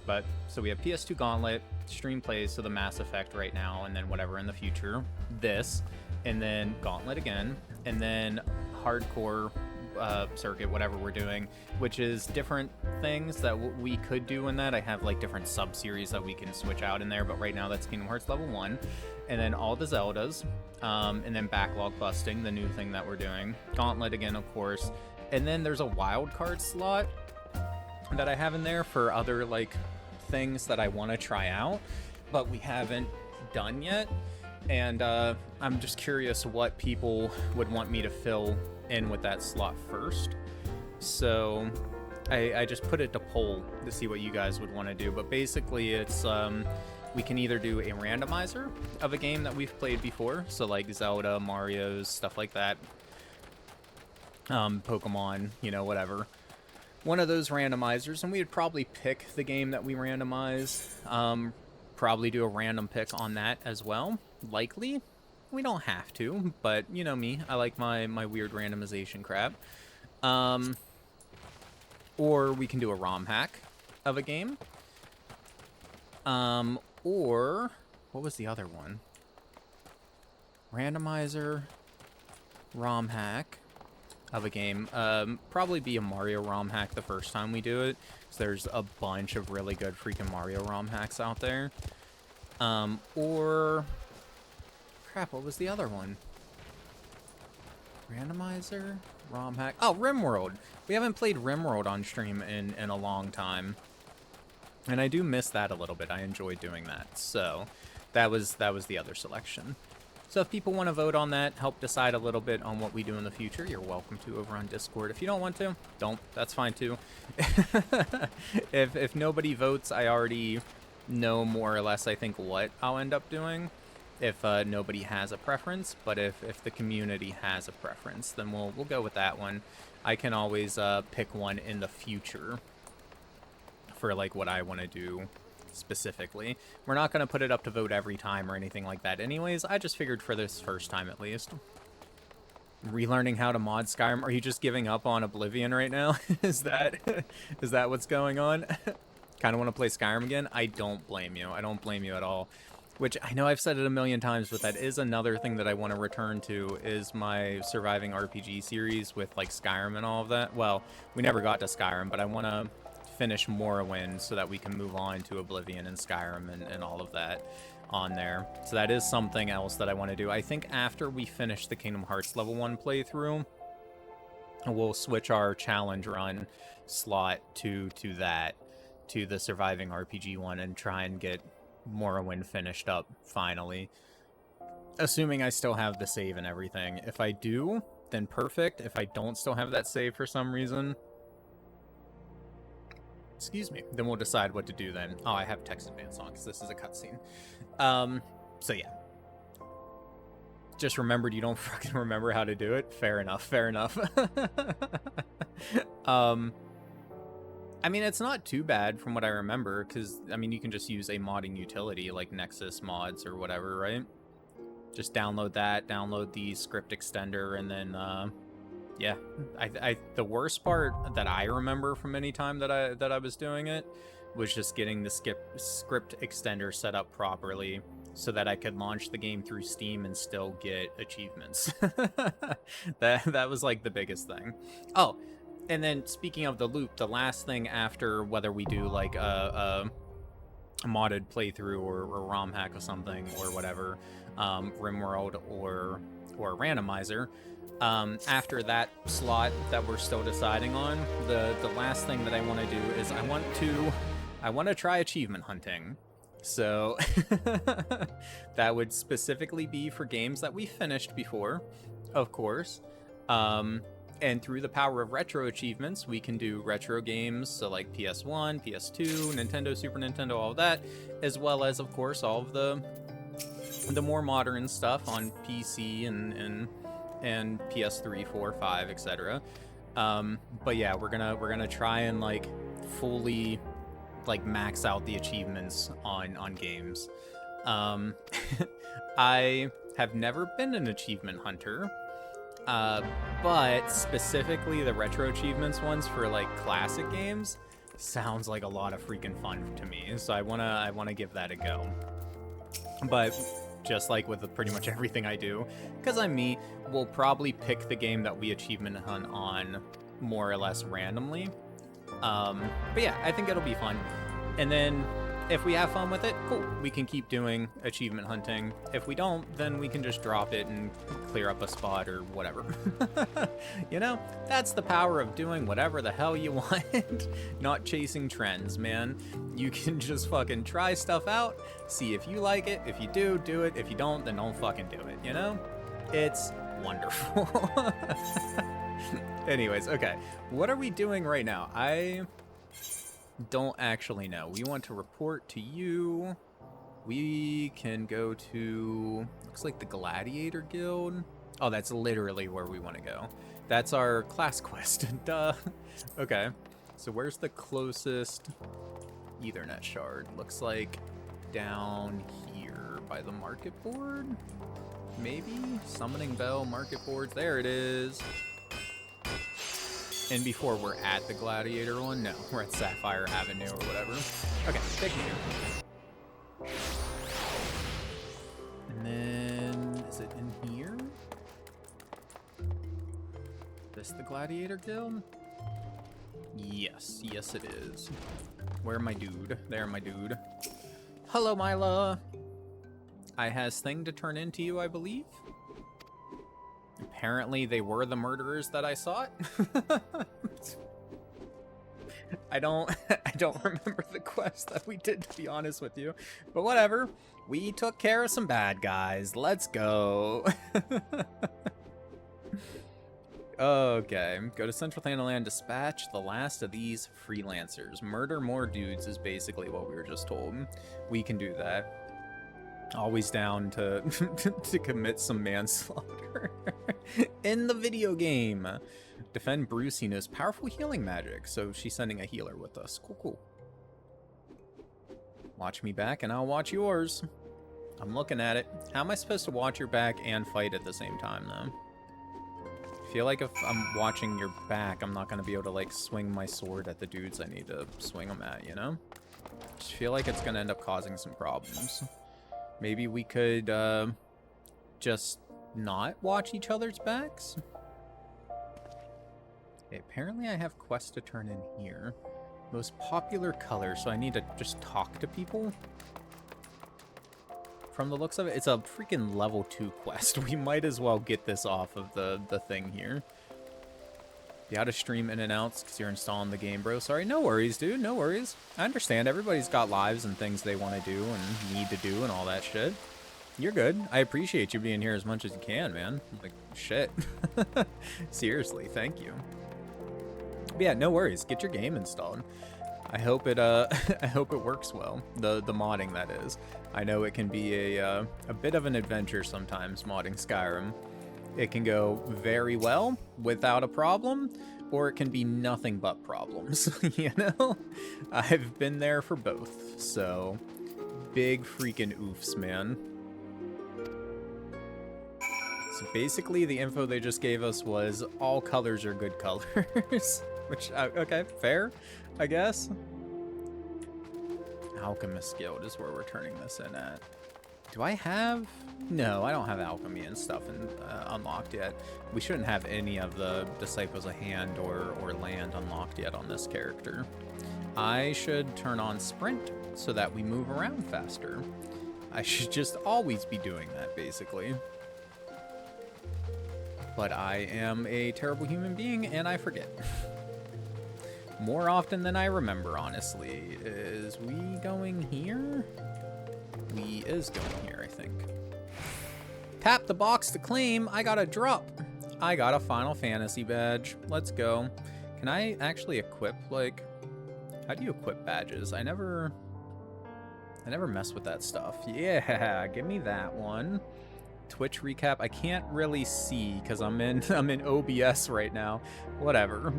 But, so we have PS2 Gauntlet, stream plays, so the Mass Effect right now, and then whatever in the future, this, and then Gauntlet again, and then Hardcore Circuit, whatever we're doing, which is different things that we could do in that. I have, like, different sub-series that we can switch out in there, but right now that's Kingdom Hearts Level 1, and then all the Zeldas, and then Backlog Busting, the new thing that we're doing, Gauntlet again, of course, and then there's a wild card slot that I have in there for other, like, things that I want to try out, but we haven't done yet, and I'm just curious what people would want me to fill in with that slot first. So I just put it to poll to see what you guys would want to do, but basically it's we can either do a randomizer of a game that we've played before, so like Zelda, Mario's, stuff like that, Pokemon, you know, whatever. One of those randomizers, and we would probably pick the game that we randomize, probably do a random pick on that as well, likely. We don't have to, but you know me, I like my weird randomization crap. Or we can do a ROM hack of a game. Or, what was the other one? Randomizer, ROM hack of a game. Probably be a Mario ROM hack the first time we do it, because there's a bunch of really good freaking Mario ROM hacks out there. Or crap, what was the other one? Randomizer, ROM hack. Oh, RimWorld. We haven't played RimWorld on stream in a long time. And I do miss that a little bit. I enjoy doing that. So that was the other selection. So if people want to vote on that, help decide a little bit on what we do in the future, you're welcome to over on Discord. If you don't want to, don't. That's fine too. If nobody votes, I already know more or less, I think, what I'll end up doing. If nobody has a preference, but if the community has a preference, then we'll go with that one. I can always pick one in the future for like what I want to do specifically. We're not going to put it up to vote every time or anything like that anyways. I just figured for this first time at least. Relearning how to mod Skyrim. Are you just giving up on Oblivion right now? Is that what's going on? Kind of want to play Skyrim again? I don't blame you. I don't blame you at all. Which, I know I've said it a million times, but that is another thing that I want to return to, is my surviving RPG series with, like, Skyrim and all of that. Well, we never got to Skyrim, but I want to finish Morrowind so that we can move on to Oblivion and Skyrim and all of that on there. So that is something else that I want to do. I think after we finish the Kingdom Hearts level 1 playthrough, we'll switch our challenge run slot to that, to the surviving RPG one, and try and get Morrowind finished up finally, assuming I still have the save and everything. If I do, then perfect. If I don't still have that save for some reason, excuse me, then we'll decide what to do then. Oh, I have text advance on because this is a cutscene. So yeah, just remembered you don't fucking remember how to do it. Fair enough, fair enough. I mean, it's not too bad from what I remember, because, I mean, you can just use a modding utility like Nexus mods or whatever, right? Just download that, download the script extender, and then, yeah. The worst part that I remember from any time that I was doing it was just getting the script extender set up properly so that I could launch the game through Steam and still get achievements. That was, like, the biggest thing. Oh, and then, speaking of the loop, the last thing after whether we do, like, a modded playthrough or ROM hack or something, or whatever, RimWorld or randomizer, after that slot that we're still deciding on, the last thing that I want to do is I want to try achievement hunting. So, that would specifically be for games that we finished before, of course. And through the power of retro achievements, we can do retro games, so like PS1, PS2, Nintendo, Super Nintendo, all of that, as well as, of course, all of the more modern stuff on PC and PS3, 4, 5, etc. But yeah, we're gonna try and like fully like max out the achievements on games. I have never been an achievement hunter. But specifically the retro achievements ones for like classic games sounds like a lot of freaking fun to me. So I wanna give that a go. But just like with pretty much everything I do, because I'm me, we'll probably pick the game that we achievement hunt on more or less randomly. But yeah, I think it'll be fun. And then if we have fun with it, cool, we can keep doing achievement hunting. If we don't, then we can just drop it and clear up a spot or whatever. You know, that's the power of doing whatever the hell you want. Not chasing trends, man. You can just fucking try stuff out, see if you like it. If you do, do it. If you don't, then don't fucking do it, you know? It's wonderful. Anyways, okay. What are we doing right now? I don't actually know. We want to report to you. We can go to, looks like the Gladiator Guild. Oh, that's literally where we want to go. That's our class quest. Duh. Okay. So where's the closest Ethernet shard? Looks like down here by the market board. Maybe? Summoning Bell, market boards. There it is. And before we're at the Gladiator one? No, we're at Sapphire Avenue or whatever. Okay, take me here. And then, is it in here? This the Gladiator Guild? Yes, yes it is. Where my dude? There, my dude. Hello, Myla. I has thing to turn into you, I believe. Apparently they were the murderers that I sought. I don't remember the quest that we did, to be honest with you. But whatever. We took care of some bad guys. Let's go. Okay. Go to Central Thanaland, dispatch the last of these freelancers. Murder more dudes is basically what we were just told. We can do that. Always down to to commit some manslaughter in the video game. Defend Bruce. He knows powerful healing magic, so she's sending a healer with us. Cool, cool. Watch me back and I'll watch yours. I'm looking at it. How am I supposed to watch your back and fight at the same time, though? I feel like if I'm watching your back, I'm not going to be able to, like, swing my sword at the dudes I need to swing them at, you know? Just feel like it's going to end up causing some problems. Maybe we could, just not watch each other's backs? Okay, apparently I have quests to turn in here. Most popular color, so I need to just talk to people? From the looks of it, it's a freaking level 2 quest. We might as well get this off of the thing here. You gotta stream in and outs because you're installing the game, bro. Sorry, no worries, dude, no worries. I understand, everybody's got lives and things they want to do and need to do and all that shit. You're good. I appreciate you being here as much as you can, man. Like, shit. Seriously, thank you. But yeah, no worries. Get your game installed. I hope it I hope it works well. The modding, that is. I know it can be a bit of an adventure sometimes modding Skyrim. It can go very well without a problem, or it can be nothing but problems, you know? I've been there for both, so big freaking oofs, man. So basically the info they just gave us was all colors are good colors, which, okay, fair, I guess. Alchemist Guild is where we're turning this in at. Do I have... No, I don't have alchemy and stuff unlocked yet. We shouldn't have any of the Disciples of Hand or land unlocked yet on this character. I should turn on Sprint so that we move around faster. I should just always be doing that, basically. But I am a terrible human being, and I forget. More often than I remember, honestly. Is we going here? We is going here, I think. Tap the box to claim. I got a drop. I got a Final Fantasy badge. Let's go. Can I actually equip, like... How do you equip badges? I never mess with that stuff. Yeah, give me that one. Twitch recap. I can't really see because I'm in OBS right now. Whatever.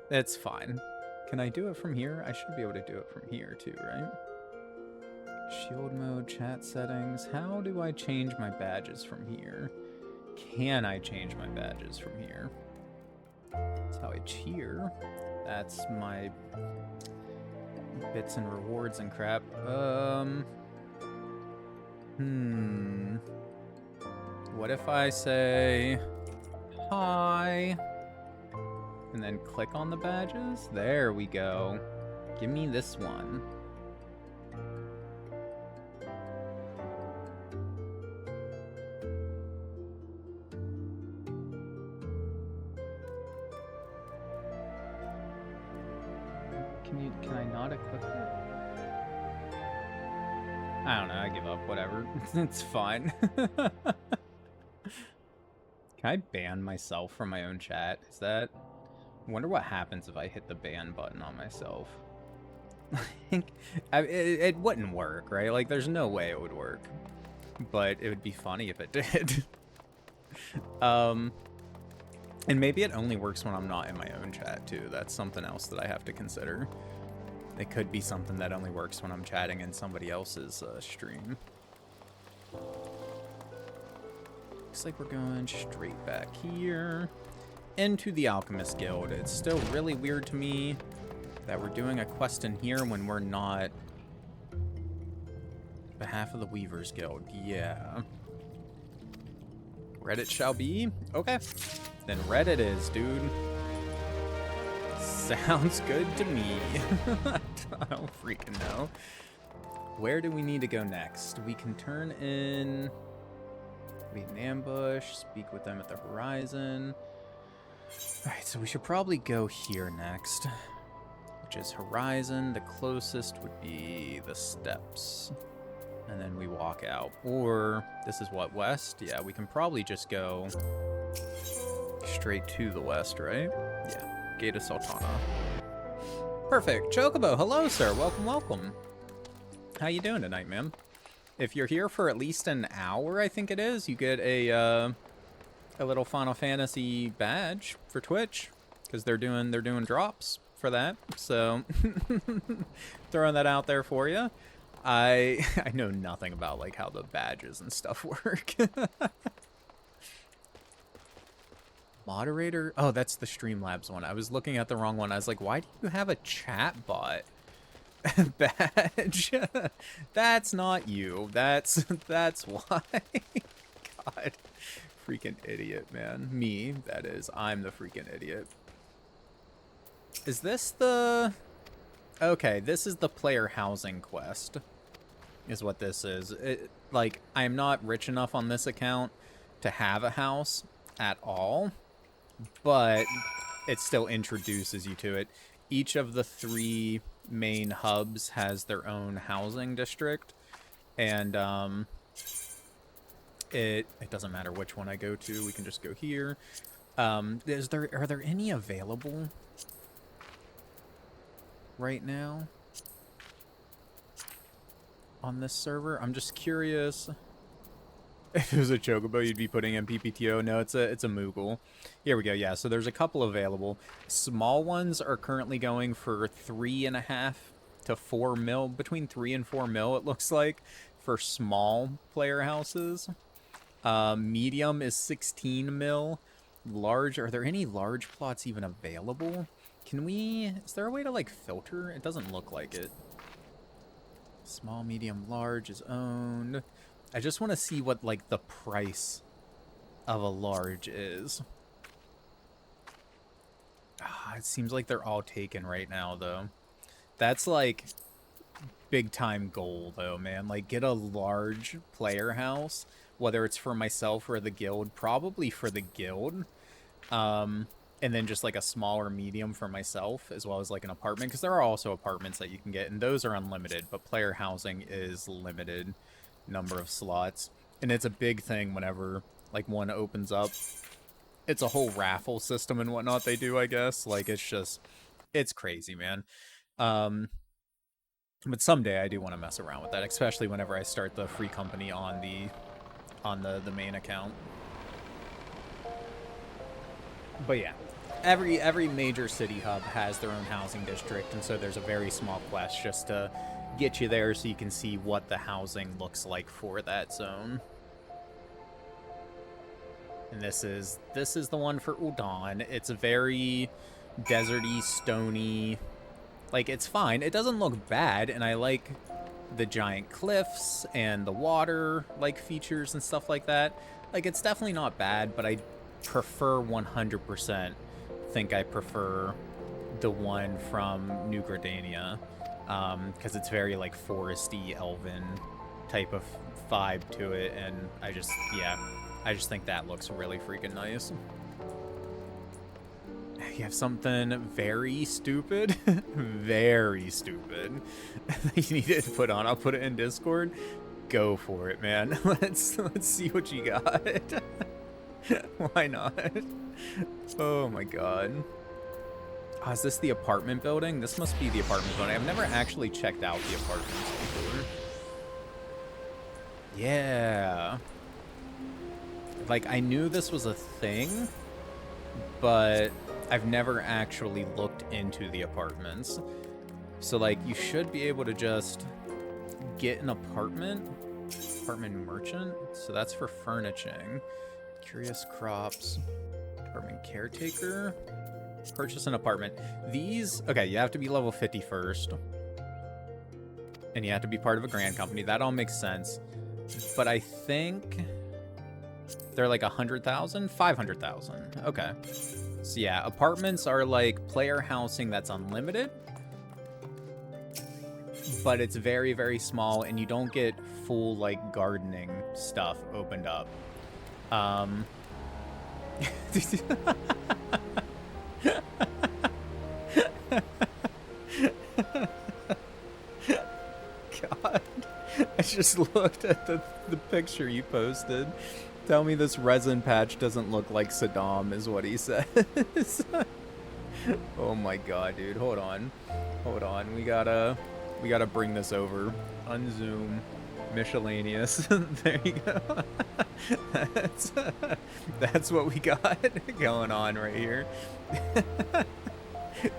It's fine. Can I do it from here? I should be able to do it from here too, right? Shield mode, chat settings. How do I change my badges from here? Can I change my badges from here? That's how I cheer. That's my bits and rewards and crap. What if I say hi and then click on the badges? There we go. Give me this one. Can I not equip it? I don't know, I give up, whatever. It's fine. Can I ban myself from my own chat? Is that... I wonder what happens if I hit the ban button on myself. It wouldn't work, right? Like, there's no way it would work. But it would be funny if it did. And maybe it only works when I'm not in my own chat, too. That's something else that I have to consider. It could be something that only works when I'm chatting in somebody else's stream. Looks like we're going straight back here into the Alchemist Guild. It's still really weird to me that we're doing a quest in here when we're not behalf of the Weavers Guild. Yeah. Reddit shall be. Okay. Then Reddit is, dude. Sounds good to me. I don't freaking know. Where do we need to go next? We can turn in... Wait in ambush. Speak with them at the horizon. Alright, so we should probably go here next. Which is horizon. The closest would be the steps. And then we walk out. Or, this is what, west? Yeah, we can probably just go straight to the west, right? Yeah, Gate of Sultana. Perfect. Chocobo, hello, sir. Welcome, welcome. How you doing tonight, ma'am? If you're here for at least an hour, I think it is, you get a little Final Fantasy badge for Twitch, because they're doing drops for that. So throwing that out there for you. I know nothing about like how the badges and stuff work. Moderator? Oh, that's the Streamlabs one. I was looking at the wrong one. I was like, why do you have a chat bot badge? That's not you. That's why. God. Freaking idiot, man. Me, that is. I'm the freaking idiot. Is this the... Okay, this is the player housing quest. Is what this is. Like, I'm not rich enough on this account to have a house at all. But it still introduces you to it. Each of the 3 main hubs has their own housing district. And, it doesn't matter which one I go to. We can just go here. Are there any available right now on this server? I'm just curious. If it was a Chocobo, you'd be putting in PPTO. No, it's a Moogle. Here we go. Yeah, so there's a couple available. Small ones are currently going for 3.5 to 4 mil, between 3 and 4 mil. It looks like for small player houses. Medium is 16 mil. Large, are there any large plots even available? Can we, is there a way to like filter? It doesn't look like it. Small, medium, large is owned. I just want to see what like the price of a large is. It seems like they're all taken right now though. That's like big time goal though, man. Like get a large player house, whether it's for myself or the guild, probably for the guild. And then just like a small or medium for myself, as well as like an apartment, because there are also apartments that you can get, and those are unlimited, but player housing is limited number of slots. And it's a big thing whenever like one opens up. It's a whole raffle system and whatnot they do, I guess. Like it's crazy, man. But someday I do want to mess around with that, especially whenever I start the free company on the main account. But yeah, every major city hub has their own housing district, and so there's a very small quest just to get you there so you can see what the housing looks like for that zone. And this is the one for Udon. It's a very deserty, stony. Like, it's fine. It doesn't look bad, and I like the giant cliffs and the water like features and stuff like that. Like, it's definitely not bad, but I prefer 100%. Think I prefer the one from New Gridania, because it's very like foresty, elven type of vibe to it, and I just think that looks really freaking nice. You have something very stupid, very stupid that you need to put on. I'll put it in Discord. Go for it, man. Let's see what you got. Why not? Oh my god. Oh, is this the apartment building? This must be the apartment building. I've never actually checked out the apartments before. Yeah. Like, I knew this was a thing, but I've never actually looked into the apartments. So, like, you should be able to just get an apartment merchant. So that's for furnishing. Curious crops. Apartment caretaker. Purchase an apartment. These, okay, you have to be level 50 first. And you have to be part of a grand company. That all makes sense. But I think they're like 100,000? 500,000. Okay. So yeah, apartments are like player housing that's unlimited. But it's very, very small, and you don't get full like gardening stuff opened up. Um, God, I just looked at the picture you posted. Tell me this resin patch doesn't look like Saddam, is what he says. Oh my god, dude. Hold on. Hold on. We gotta bring this over. Unzoom. Miscellaneous. There you go. That's what we got going on right here.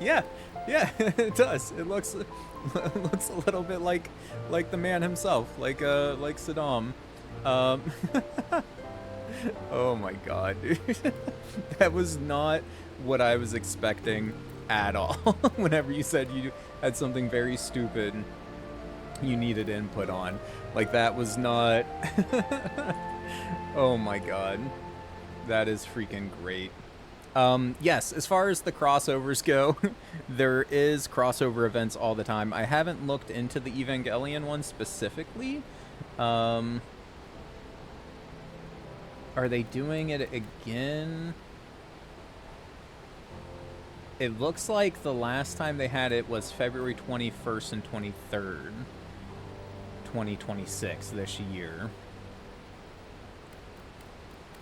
Yeah, yeah, it does. It looks looks a little bit like the man himself, like Saddam. Um, oh my god, dude. That was not what I was expecting at all. Whenever you said you had something very stupid you needed input on, like that was not. Oh my god, that is freaking great. Yes, as far as the crossovers go, there is crossover events all the time. I haven't looked into the Evangelion one specifically. Are they doing it again? It looks like the last time they had it was February 21st and 23rd, 2026 this year.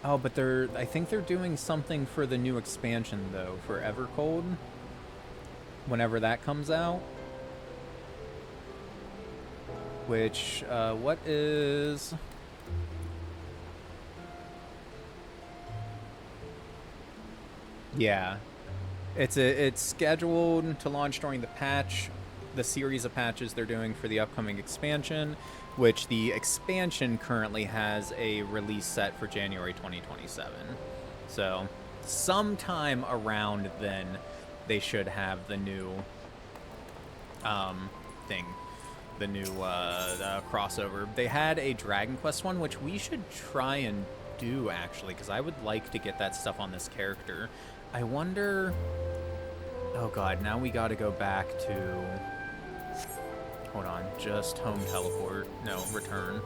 Oh, but I think they're doing something for the new expansion, though, for Evercold. Whenever that comes out. Which, what is... Yeah. It's scheduled to launch during the series of patches they're doing for the upcoming expansion, which the expansion currently has a release set for January 2027. So, sometime around then, they should have the new thing, the new crossover. They had a Dragon Quest one, which we should try and do, actually, because I would like to get that stuff on this character. I wonder... Oh god, now we gotta go back to... Hold on, just home teleport. No, return.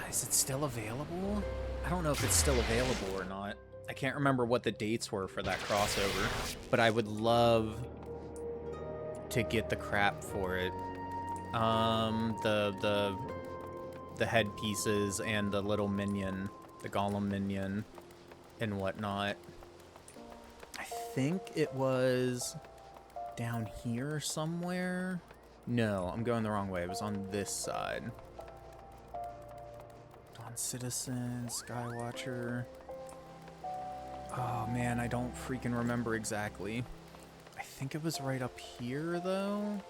Is it still available? I don't know if it's still available or not. I can't remember what the dates were for that crossover, but I would love to get the crap for it. The headpieces and the little minion, the golem minion, and whatnot. I think it was down here somewhere. No, I'm going the wrong way. It was on this side. Dawn Citizen, Skywatcher. Oh man, I don't freaking remember exactly. I think it was right up here though.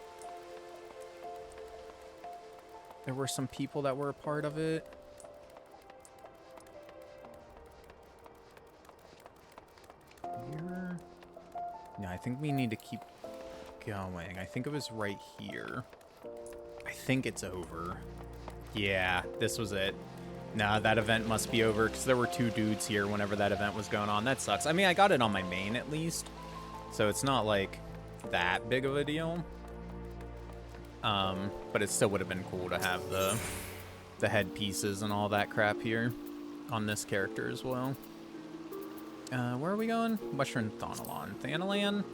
There were some people that were a part of it. Here? No, I think we need to keep going. I think it was right here. I think it's over. Yeah, this was it. Nah, that event must be over because there were two dudes here whenever that event was going on. That sucks. I mean, I got it on my main at least, so it's not like that big of a deal. But it still would have been cool to have the headpieces and all that crap here on this character as well. Where are we going? Western Thanalan. Thanalan?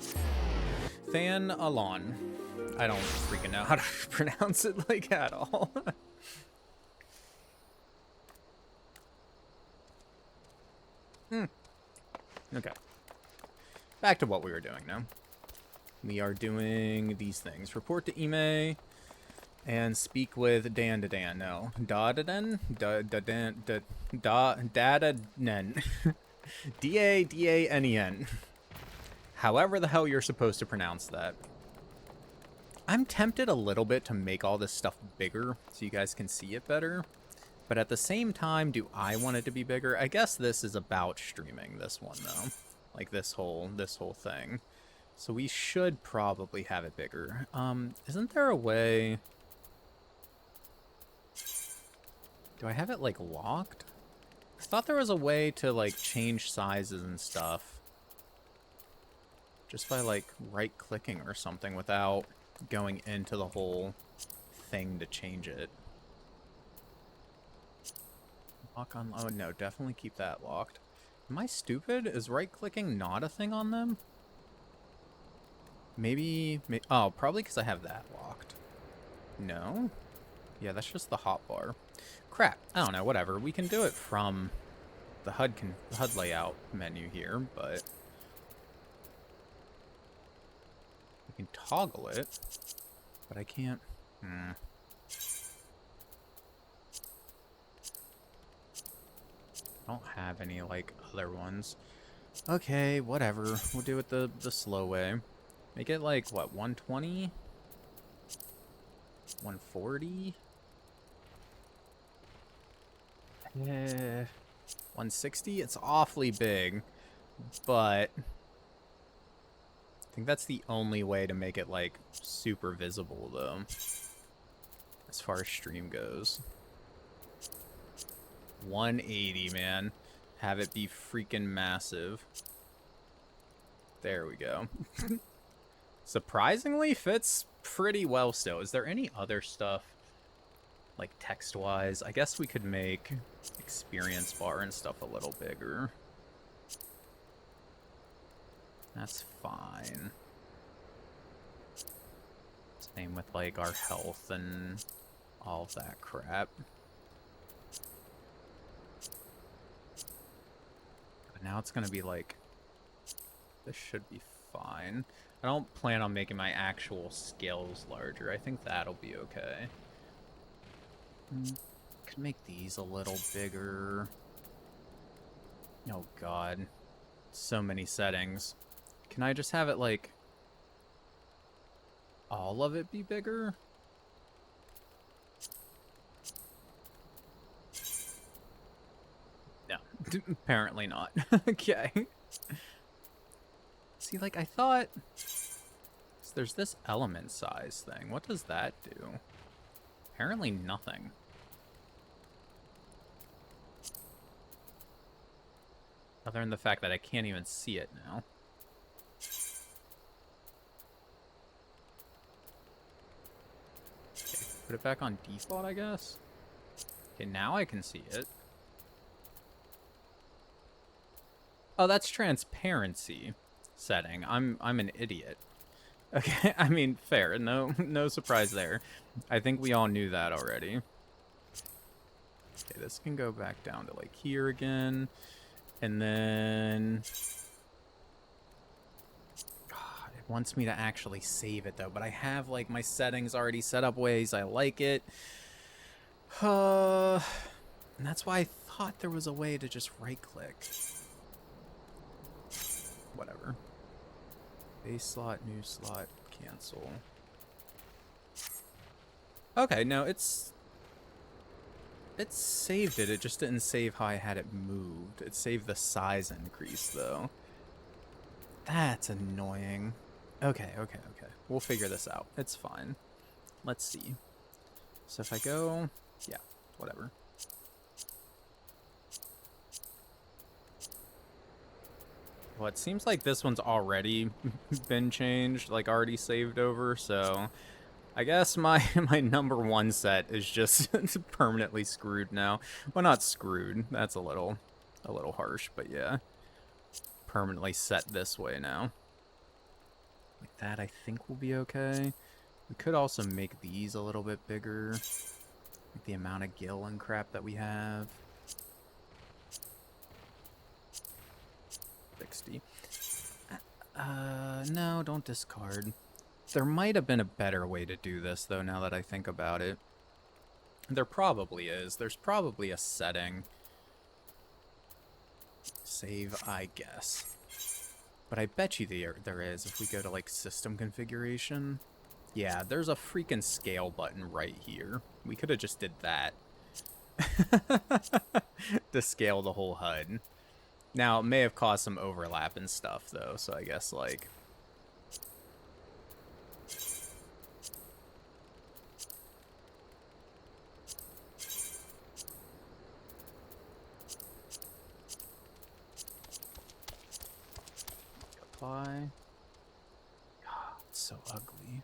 Thanalan. I don't freaking know how to pronounce it like at all. Okay. Back to what we were doing now. We are doing these things. Report to Ime and speak with Dan. No. Dadanen? Dadanen. D-A-D-A-N-E-N. However the hell you're supposed to pronounce that. I'm tempted a little bit to make all this stuff bigger so you guys can see it better. But at the same time, do I want it to be bigger? I guess this is about streaming, this one, though. Like, this whole thing. So we should probably have it bigger. Isn't there a way... Do I have it, like, locked? I thought there was a way to, like, change sizes and stuff. Just by, like, right-clicking or something without going into the whole thing to change it. Lock on. Oh no, definitely keep that locked. Am I stupid? Is right-clicking not a thing on them? Maybe oh, probably because I have that locked. No? Yeah, that's just the hotbar. Crap. I don't know, whatever. We can do it from the HUD layout menu here, but we can toggle it, but I can't. I don't have any, like, other ones. Okay, whatever. We'll do it the slow way. Make it, like, what, 120? 140? 160? It's awfully big, but I think that's the only way to make it, like, super visible, though, as far as stream goes. 180, man. Have it be freaking massive. There we go. Surprisingly fits pretty well still. Is there any other stuff, like text-wise? I guess we could make experience bar and stuff a little bigger. That's fine. Same with, like, our health and all of that crap. But now it's gonna be like... This should be fine. I don't plan on making my actual scales larger. I think that'll be okay. Could make these a little bigger. Oh god. So many settings. Can I just have it, like... all of it be bigger? No. Apparently not. Okay. See, like, I thought... So there's this element size thing. What does that do? Apparently nothing. Other than the fact that I can't even see it now. Okay, put it back on default, I guess? Okay, now I can see it. Oh, that's transparency setting. I'm an idiot. Okay, I mean, fair. No surprise there. I think we all knew that already. Okay, this can go back down to, like, here again. And then... God, it wants me to actually save it, though. But I have, like, my settings already set up ways I like it. And that's why I thought there was a way to just right-click. Whatever. Base slot, new slot, cancel. Okay, no, it's saved it. It just didn't save how I had it moved. It saved the size increase, though. That's annoying. Okay. We'll figure this out. It's fine. Let's see. So if I go... Yeah, whatever. Well, it seems like this one's already been changed, like already saved over, so... I guess my number one set is just permanently screwed now. Well, not screwed. That's a little harsh, but yeah. Permanently set this way now. Like that, I think will be okay. We could also make these a little bit bigger. Like the amount of gill and crap that we have. 60. No, don't discard. There might have been a better way to do this, though, now that I think about it. There probably is. There's probably a setting. Save, I guess. But I bet you there is if we go to, like, system configuration. Yeah, there's a freaking scale button right here. We could have just did that. To scale the whole HUD. Now, it may have caused some overlap and stuff, though, so I guess, like... Apply. God, it's so ugly.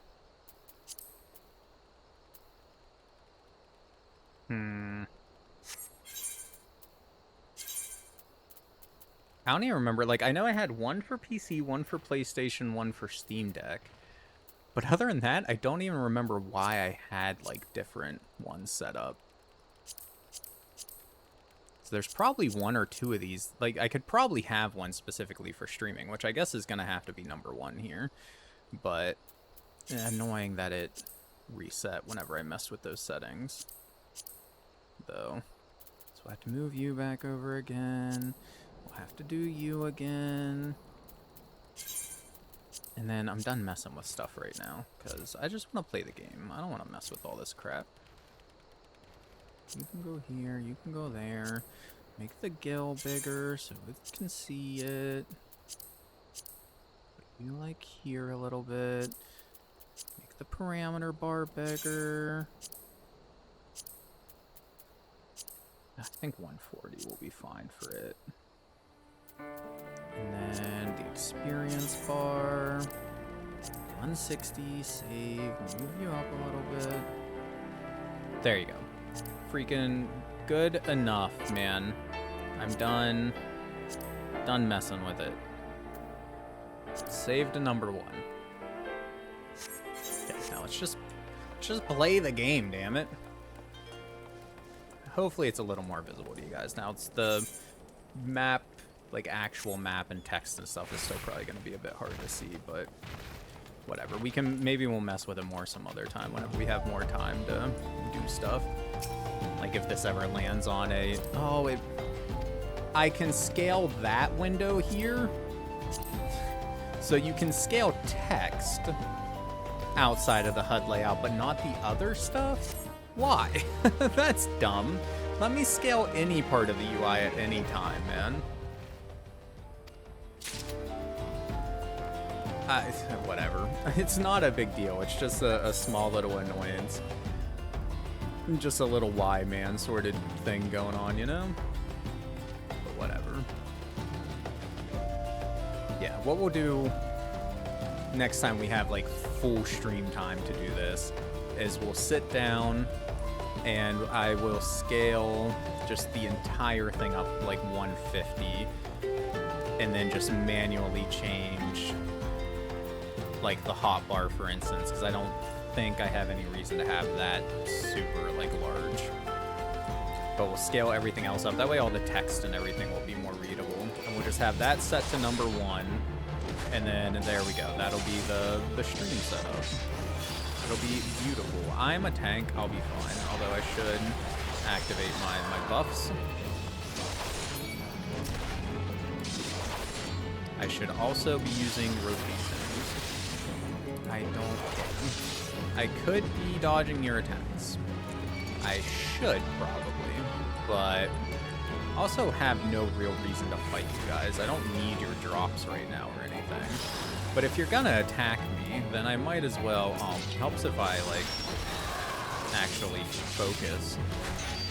I don't even remember. Like, I know I had one for PC, one for PlayStation, one for Steam Deck. But other than that, I don't even remember why I had, like, different ones set up. So there's probably one or two of these. Like, I could probably have one specifically for streaming, which I guess is going to have to be number one here. But annoying that it reset whenever I messed with those settings. Though. So I have to move you back over again. We'll have to do you again. And then I'm done messing with stuff right now, because I just want to play the game. I don't want to mess with all this crap. You can go here, you can go there. Make the gill bigger so it can see it. Put you like here a little bit. Make the parameter bar bigger. I think 140 will be fine for it. And then the experience bar. 160, save, move you up a little bit. There you go. Freaking good enough, man. I'm done messing with it. Save to number one. Okay, now let's just play the game, damn it. Hopefully it's a little more visible to you guys. Now it's the map, like actual map and text and stuff is still probably going to be a bit hard to see, but whatever. Maybe we'll mess with it more some other time whenever we have more time to do stuff. Like if this ever lands on I can scale that window here. So you can scale text outside of the HUD layout, but not the other stuff? Why? That's dumb. Let me scale any part of the UI at any time, man. Whatever. It's not a big deal. It's just a small little annoyance. Just a little why, man, sort of thing going on, you know? But whatever. Yeah, what we'll do next time we have, like, full stream time to do this is we'll sit down and I will scale just the entire thing up, like, 150 and then just manually change, like, the hotbar, for instance, because I don't think I have any reason to have that super, like, large. But we'll scale everything else up. That way all the text and everything will be more readable. And we'll just have that set to number one. And then there we go. That'll be the stream setup. It'll be beautiful. I'm a tank. I'll be fine. Although I should activate my buffs. I should also be using rotations. I don't. I could be dodging your attacks. I should probably, but also have no real reason to fight you guys. I don't need your drops right now or anything. But if you're gonna attack me, then I might as well. Helps if I like actually focus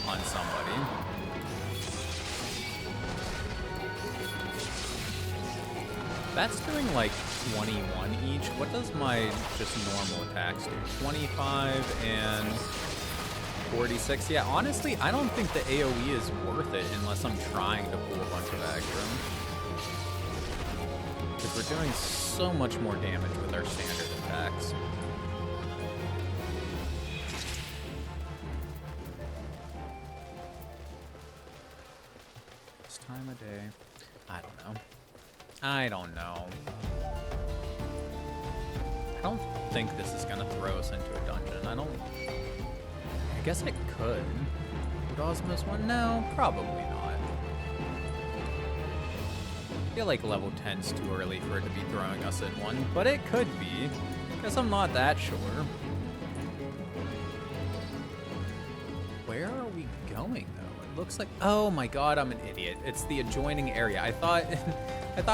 on somebody. That's doing like 21 each. What does my just normal attacks do? 25 and 46. Yeah, honestly, I don't think the AoE is worth it unless I'm trying to pull a bunch of aggro. Because we're doing so much more damage with our standard attacks. This time of day, I don't know. I don't know. I don't think this is gonna throw us into a dungeon. I guess it could. Would Osmos one? No, probably not. I feel like level 10's too early for it to be throwing us in one, but it could be. Guess I'm not that sure. Where are we going though? It looks like, oh my god, I'm an idiot. It's the adjoining area. I thought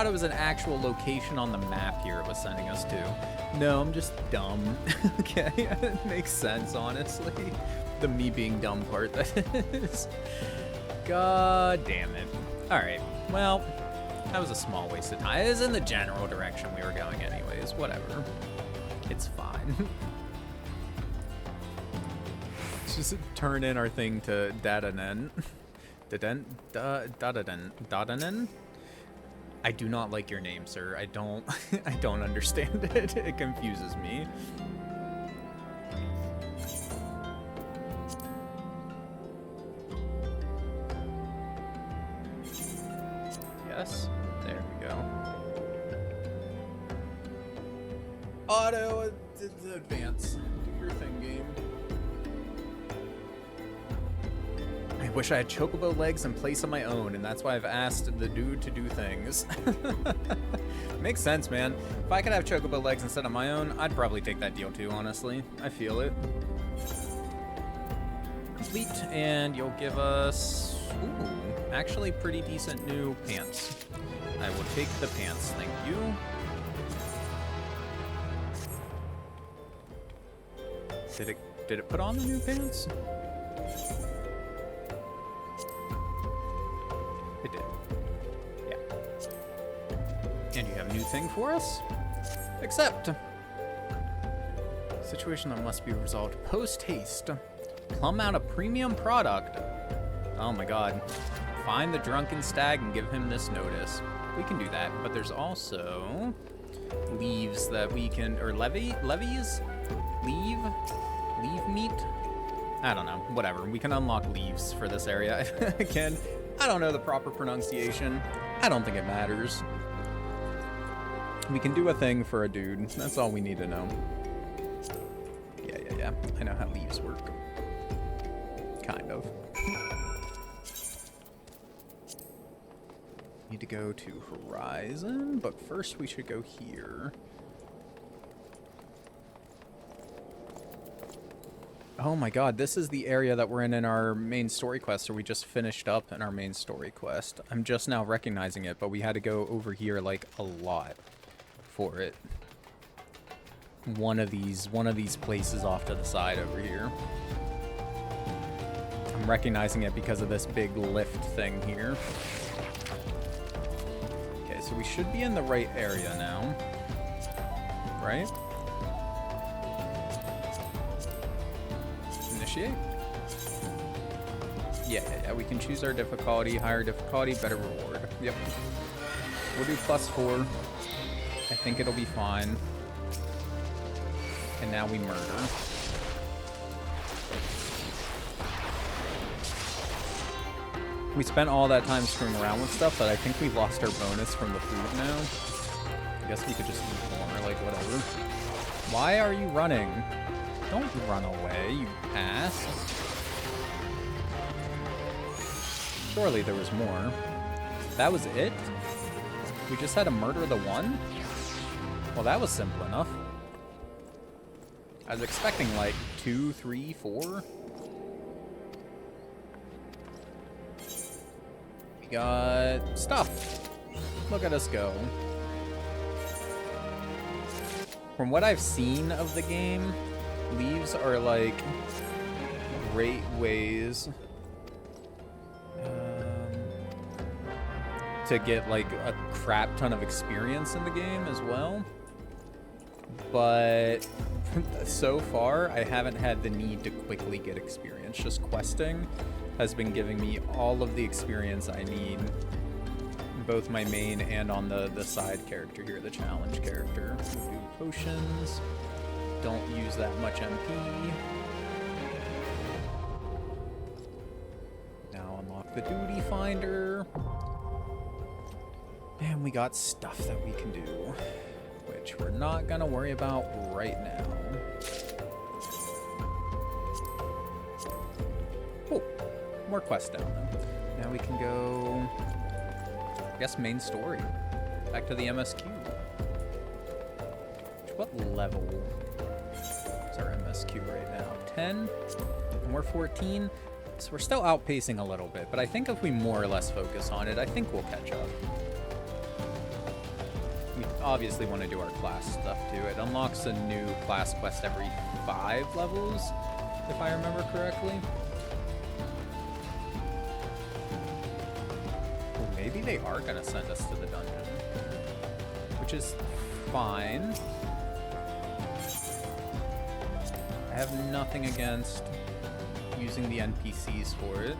it was an actual location on the map here it was sending us to. No, I'm just dumb. Okay, it makes sense, honestly. The me being dumb part, that is. God damn it. Alright, well, that was a small waste of time. It is in the general direction we were going anyways. Whatever. It's fine. Just turn in our thing to Dadanen. Dadanen? I do not like your name, sir. I don't I don't understand it. It confuses me. Yes. There we go. Auto advance. Do your thing, game. I wish I had chocobo legs and place of my own, and that's why I've asked the dude to do things. Makes sense, man. If I could have chocobo legs instead of my own, I'd probably take that deal too, honestly. I feel it. Complete, and you'll give us, ooh, actually pretty decent new pants. I will take the pants, thank you. Did it put on the new pants? It did. Yeah. And you have a new thing for us? Accept. Situation that must be resolved post-haste. Plumb out a premium product. Oh my god. Find the drunken stag and give him this notice. We can do that, but there's also leaves that we can, or levies? Leave meat? I don't know, whatever. We can unlock leaves for this area. Again, I don't know the proper pronunciation. I don't think it matters. We can do a thing for a dude. That's all we need to know. Yeah. I know how leaves work. Kind of. Need to go to Horizon, but first we should go here. Oh my god, this is the area that we're in our main story quest, or we just finished up in our main story quest. I'm just now recognizing it, but we had to go over here like a lot for it. One of these places off to the side over here. I'm recognizing it because of this big lift thing here. Okay, so we should be in the right area now. Right? Initiate? Yeah, we can choose our difficulty. Higher difficulty, better reward. Yep. We'll do +4. I think it'll be fine. And now we murder. We spent all that time screwing around with stuff, but I think we lost our bonus from the food now. I guess we could just eat more, like whatever. Why are you running? Don't run away, you ass. Surely there was more. That was it? We just had to murder the one? Well, that was simple enough. I was expecting like 2, 3, 4. We got stuff. Look at us go. From what I've seen of the game, leaves are like great ways to get like a crap ton of experience in the game as well. But so far, I haven't had the need to quickly get experience. Just questing has been giving me all of the experience I need, both my main and on the side character here, the challenge character. We'll do potions. Don't use that much MP. Now unlock the duty finder. And we got stuff that we can do, which we're not gonna worry about right now. Oh, more quests down though. Now we can go, I guess, main story. Back to the MSQ. What level is our MSQ right now? 10? And we're 14? So we're still outpacing a little bit, but I think if we more or less focus on it, I think we'll catch up. We obviously want to do our class stuff too. It unlocks a new class quest every 5 levels, if I remember correctly. Well, maybe they are going to send us to the dungeon, which is fine. I have nothing against using the NPCs for it.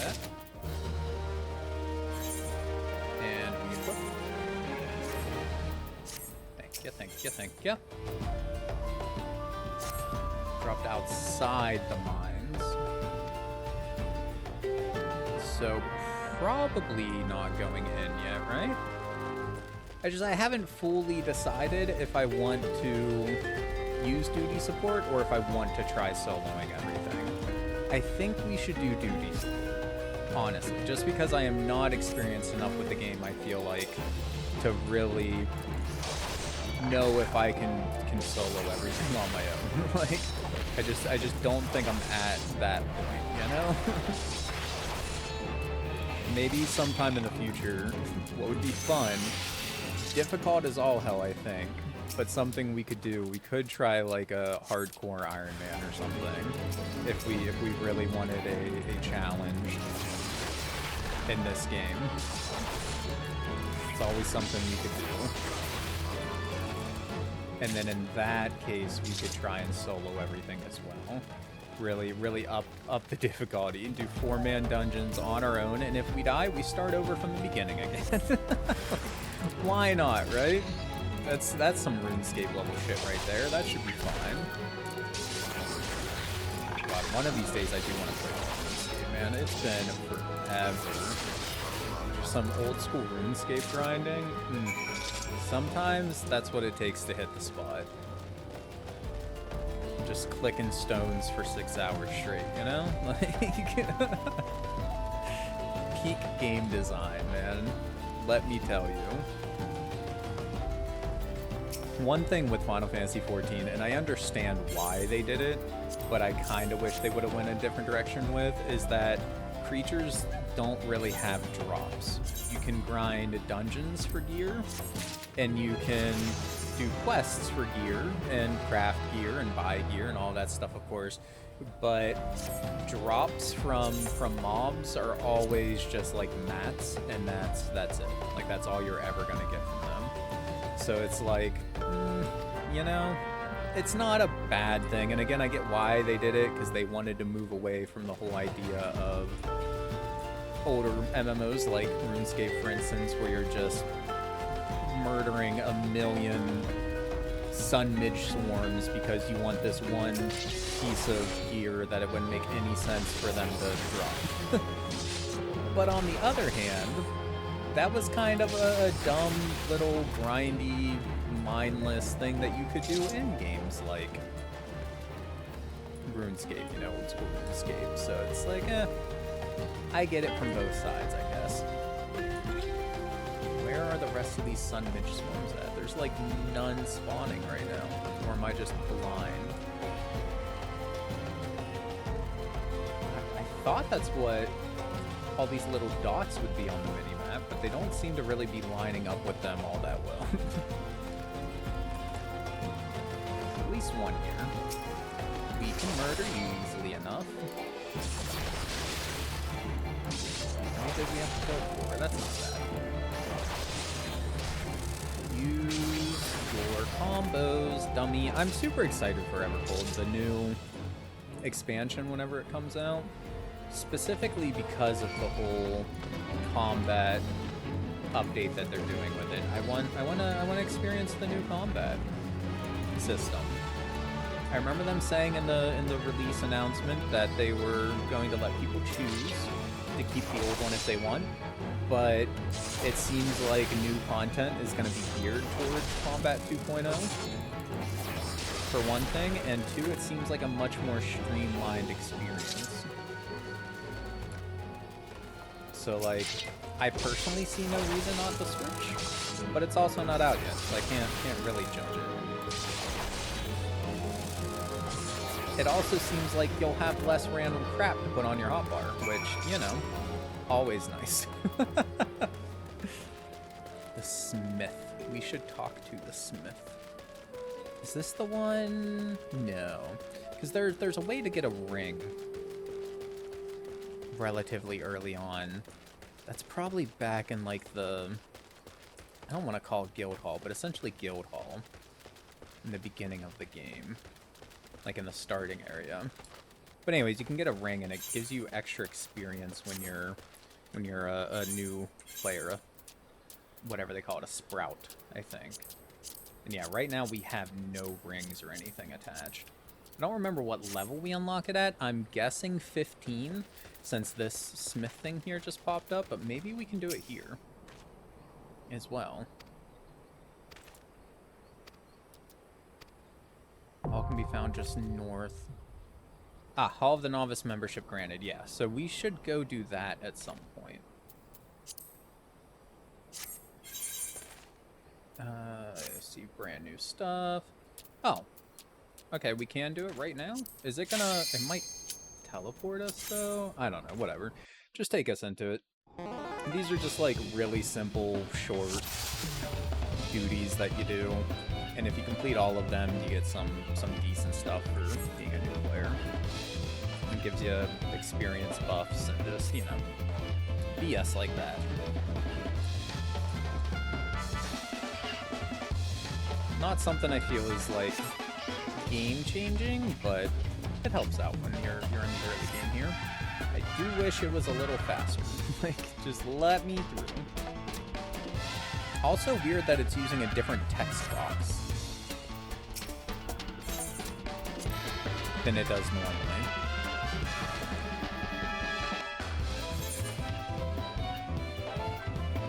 that. And we equip. Thank you, thank you, thank you. Dropped outside the mines. So probably not going in yet, right? I haven't fully decided if I want to use duty support or if I want to try soloing everything. I think we should do duty support, honestly, just because I am not experienced enough with the game, I feel like, to really know if I can solo everything on my own. Like, I just don't think I'm at that point, you know? Maybe sometime in the future, what would be fun, difficult as all hell, I think, but something we could do, we could try like a hardcore Iron Man or something, if we really wanted a challenge in this game. It's always something we could do. And then in that case, we could try and solo everything as well. Really up the difficulty and do 4-man dungeons on our own, and if we die, we start over from the beginning again. Why not, right? That's some RuneScape level shit right there. That should be fine. God, one of these days I do want to play RuneScape, man. It's been forever. Some old school RuneScape grinding. Sometimes that's what it takes to hit the spot. Just clicking stones for 6 hours straight, you know? Like, peak game design, man. Let me tell you. One thing with Final Fantasy XIV, and I understand why they did it, but I kind of wish they would have went a different direction with, is that creatures don't really have drops. You can grind dungeons for gear, and you can do quests for gear, and craft gear, and buy gear, and all that stuff, of course. But drops from mobs are always just like mats, and that's it. Like, that's all you're ever gonna get from them. So it's like, you know, it's not a bad thing. And again, I get why they did it, because they wanted to move away from the whole idea of older MMOs like RuneScape, for instance, where you're just murdering a million sun midge swarms because you want this one piece of gear that it wouldn't make any sense for them to drop. But on the other hand, that was kind of a dumb little grindy, mindless thing that you could do in games like RuneScape, you know, old school RuneScape. So it's like, I get it from both sides, I guess. Where are the rest of these sun midge swarms at? There's like none spawning right now. Or am I just blind? I thought that's what all these little dots would be on the minimap, but they don't seem to really be lining up with them all that well. At least one here. We can murder you easily enough. How many did we have to kill for? That's not bad. Use your combos, dummy. I'm super excited for Evercold, the new expansion whenever it comes out. Specifically because of the whole combat update that they're doing with it. I want to experience the new combat system. I remember them saying in the release announcement that they were going to let people choose to keep the old one if they want, but it seems like new content is going to be geared towards Combat 2.0 for one thing, and two, it seems like a much more streamlined experience. So, like, I personally see no reason not to switch, but it's also not out yet, so I can't really judge it. It also seems like you'll have less random crap to put on your hotbar, which, you know, always nice. The Smith. We should talk to the Smith. Is this the one? No. Because there's a way to get a ring relatively early on. That's probably back in like the, I don't want to call it Guild Hall, but essentially Guild Hall in the beginning of the game, like in the starting area. But anyways, you can get a ring, and it gives you extra experience when you're a new player, whatever they call it, a sprout, I think. And yeah, right now we have no rings or anything attached. I don't remember what level we unlock it at. I'm guessing 15, since this smith thing here just popped up, but maybe we can do it here as well. All can be found just north. Ah, Hall of the Novice membership granted, yeah. So we should go do that at some point. See brand new stuff. Oh. Okay, we can do it right now? Is it gonna... It might teleport us, though? I don't know, whatever. Just take us into it. These are just, like, really simple, short duties that you do. And if you complete all of them, you get some decent stuff for being a new player. It gives you experience buffs and just, you know, BS like that. Not something I feel is, like, game-changing, but it helps out when you're in the early game here. I do wish it was a little faster. Like, just let me through. Also weird that it's using a different text box than it does normally.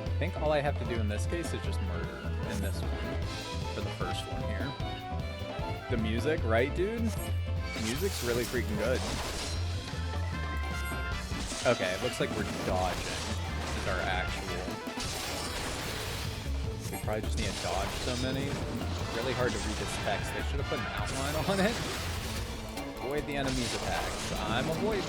I think all I have to do in this case is just murder in this one, for the first one here. The music, right, dude? Music's really freaking good. Okay, it looks like we're dodging is our actual... We probably just need to dodge so many. It's really hard to read this text. They should have put an outline on it. Avoid the enemy's attacks. I'm avoiding.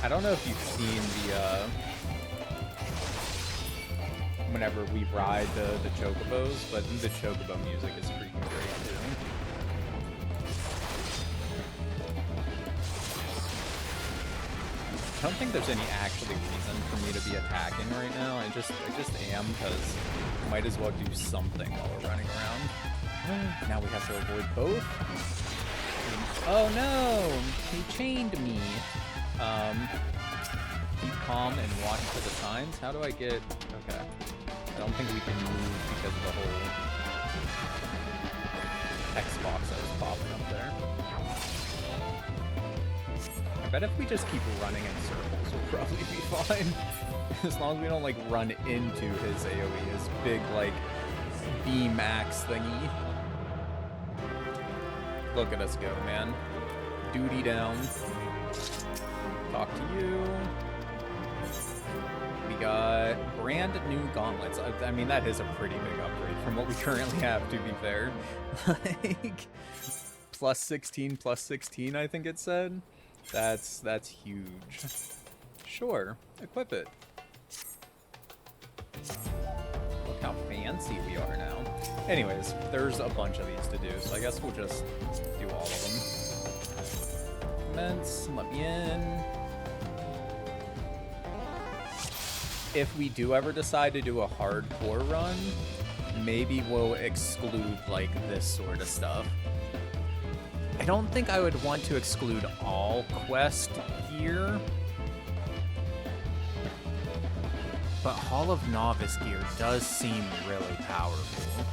I don't know if you've seen the, whenever we ride the chocobos, but the chocobo music is freaking great, too. I don't think there's any actually reason for me to be attacking right now. I just am, because I might as well do something while we're running around. Now we have to avoid both. Oh no! He chained me. Keep calm and watch for the signs. How do I get... Okay. I don't think we can move because of the whole Xbox that was popping up there. I bet if we just keep running in circles, we'll probably be fine. As long as we don't, like, run into his AoE, his big, like, B-max thingy. Look at us go, man. Duty down. Talk to you. We got brand new gauntlets. I mean, that is a pretty big upgrade from what we currently have, to be fair. Like, plus 16, I think it said. That's huge. Sure, equip it. Look how fancy we are now. Anyways, there's a bunch of these to do, so I guess we'll just do all of them. Commence, let me in. If we do ever decide to do a hardcore run, maybe we'll exclude, like, this sort of stuff. I don't think I would want to exclude all quest gear, but Hall of Novice gear does seem really powerful.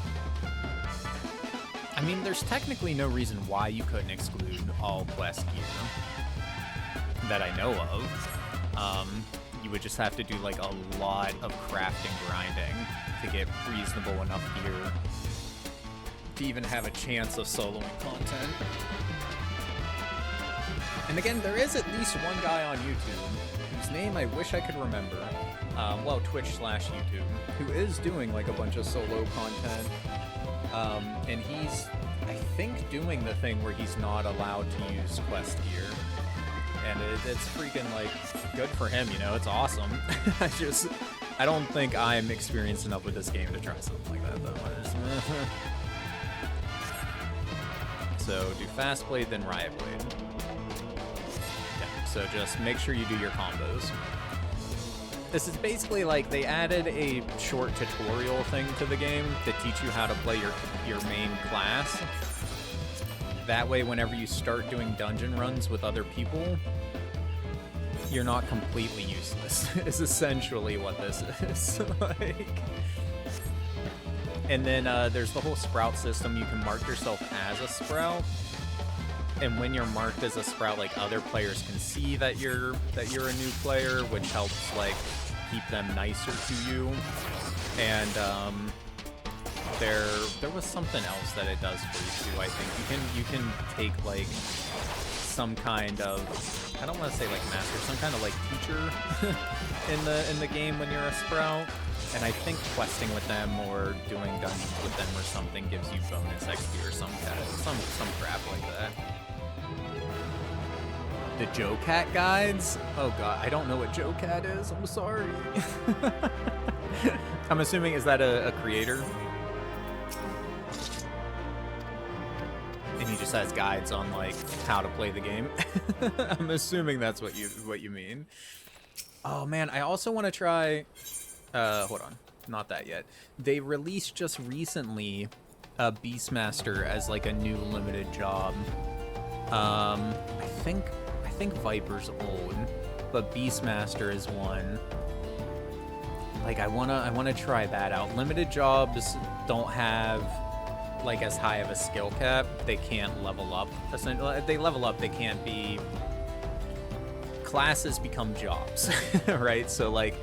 I mean, there's technically no reason why you couldn't exclude all quest gear that I know of. You would just have to do, like, a lot of crafting grinding to get reasonable enough gear to even have a chance of soloing content. And again, there is at least one guy on YouTube, whose name I wish I could remember, well, Twitch/YouTube, who is doing, like, a bunch of solo content, and he's, I think, doing the thing where he's not allowed to use quest gear. And it's freaking, like, good for him, you know, it's awesome. I don't think I'm experienced enough with this game to try something like that, though. So, do Fast Blade, then Riot Blade. Yeah, so just make sure you do your combos. This is basically like they added a short tutorial thing to the game to teach you how to play your main class. That way, whenever you start doing dungeon runs with other people, you're not completely useless, is essentially what this is. Like, and then there's the whole sprout system. You can mark yourself as a sprout, and when you're marked as a sprout, like, other players can see that you're a new player, which helps like keep them nicer to you. And there was something else that it does for you too. I think you can take like some kind of, I don't want to say like master, some kind of like teacher in the game when you're a sprout. And I think questing with them or doing dungeons with them or something gives you bonus XP or some crap like that. The Joe Cat guides? Oh god, I don't know what Joe Cat is. I'm sorry. I'm assuming, is that a creator? And he just has guides on like how to play the game. I'm assuming that's what you mean. Oh man, I also want to try. Hold on, not that yet. They released just recently Beastmaster as like a new limited job. I think Viper's old, but Beastmaster is one. Like I wanna try that out. Limited jobs don't have like as high of a skill cap. They can't level up. Essentially, they level up. They can't be. Classes become jobs, right? So like,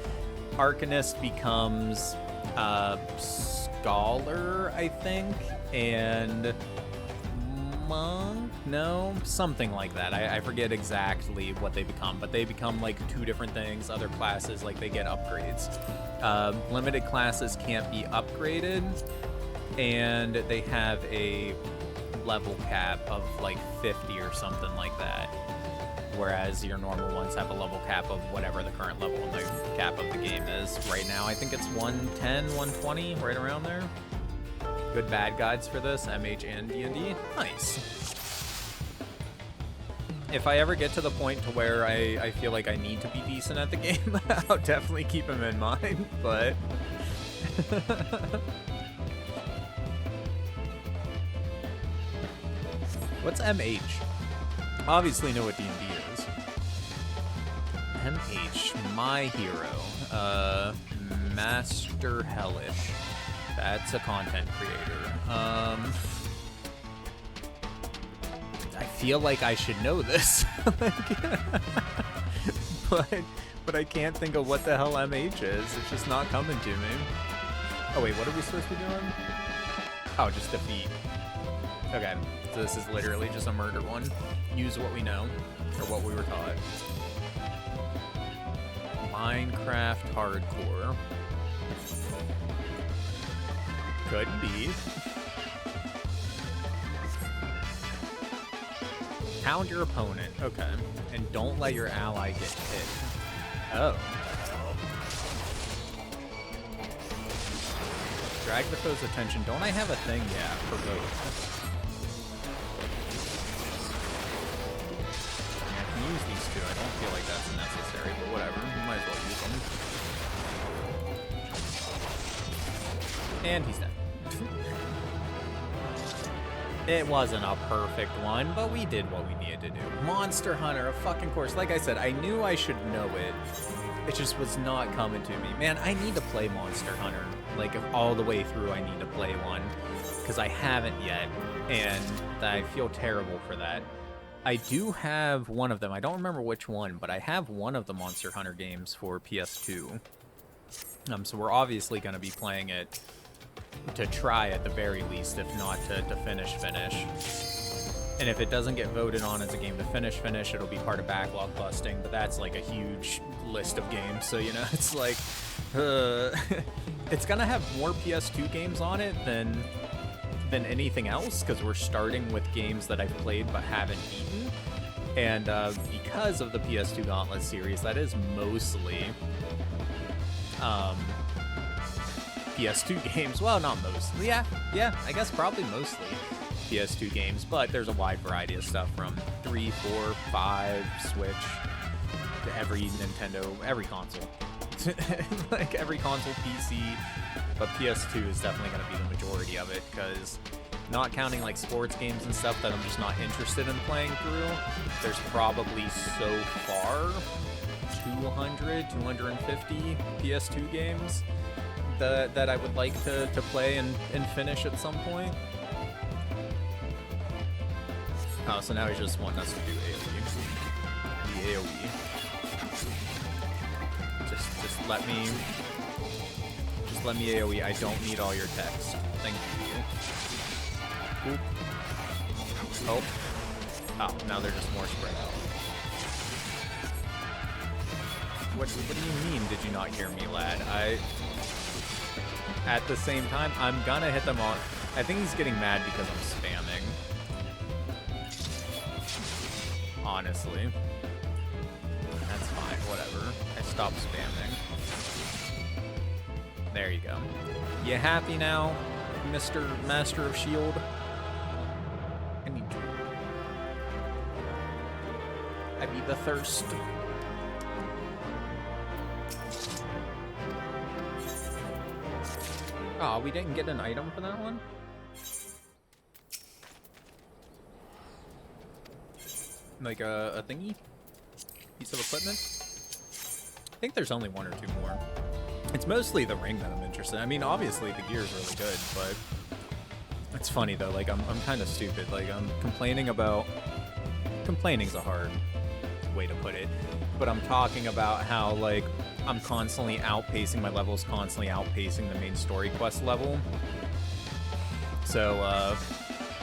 Arcanist becomes Scholar, I think, and Monk? No, something like that. I forget exactly what they become, but they become like two different things. Other classes, like, they get upgrades. Limited classes can't be upgraded, and they have a level cap of like 50 or something like that. Whereas your normal ones have a level cap of whatever the current level in the cap of the game is. Right now, I think it's 110, 120, right around there. Good bad guides for this, MH and D&D. Nice. If I ever get to the point to where I feel like I need to be decent at the game, I'll definitely keep them in mind, but... What's MH? Obviously know what D&D is. MH, my hero. Master Hellish. That's a content creator. I feel like I should know this. but I can't think of what the hell MH is. It's just not coming to me. Oh wait, what are we supposed to be doing? Oh, just defeat. Okay, so this is literally just a murder one. Use what we know, or what we were taught. Minecraft hardcore. Could be. Pound your opponent. Okay. And don't let your ally get hit. Oh. Drag the foe's attention. Don't I have a thing? Yeah, for both. Use these two. I don't feel like that's necessary, but whatever. Might as well use them. And he's dead. It wasn't a perfect one, but we did what we needed to do. Monster Hunter, of fucking course. Like I said, I knew I should know it. It just was not coming to me. Man, I need to play Monster Hunter. Like, all the way through, I need to play one. Because I haven't yet, and I feel terrible for that. I do have one of them. I don't remember which one, but I have one of the Monster Hunter games for PS2. So we're obviously going to be playing it to try at the very least, if not to finish. And if it doesn't get voted on as a game to finish, it'll be part of backlog busting, but that's like a huge list of games, so, you know, it's like, it's going to have more PS2 games on it than anything else, because we're starting with games that I've played but haven't beaten. And because of the PS2 Gauntlet series, that is mostly PS2 games. Well, not mostly. Yeah, I guess probably mostly PS2 games, but there's a wide variety of stuff from 3, 4, 5, Switch, to every Nintendo, every console. like every console, PC, but PS2 is definitely going to be the majority of it, because not counting like sports games and stuff that I'm just not interested in playing through, there's probably so far 200, 250 PS2 games that I would like to play and finish at some point. Oh, so now he's just wanting us to do AoE. The AoE. Just let me AoE. I don't need all your text. Thank you. Oop. Oh. Oh, now they're just more spread out. What do you mean, did you not hear me, lad? At the same time, I'm gonna hit them all. I think he's getting mad because I'm spamming. Honestly. That's fine, whatever. I stopped spamming. There you go. You happy now, Mr. Master of Shield? I need to. I beat the thirst. Aw, we didn't get an item for that one? Like a thingy? Piece of equipment? I think there's only one or two more. It's mostly the ring that I'm interested in. I mean, obviously the gear is really good, but it's funny though, like I'm kind of stupid. Like I'm complaining about, complaining's a hard way to put it, but I'm talking about how like I'm constantly outpacing my levels, constantly outpacing the main story quest level. So,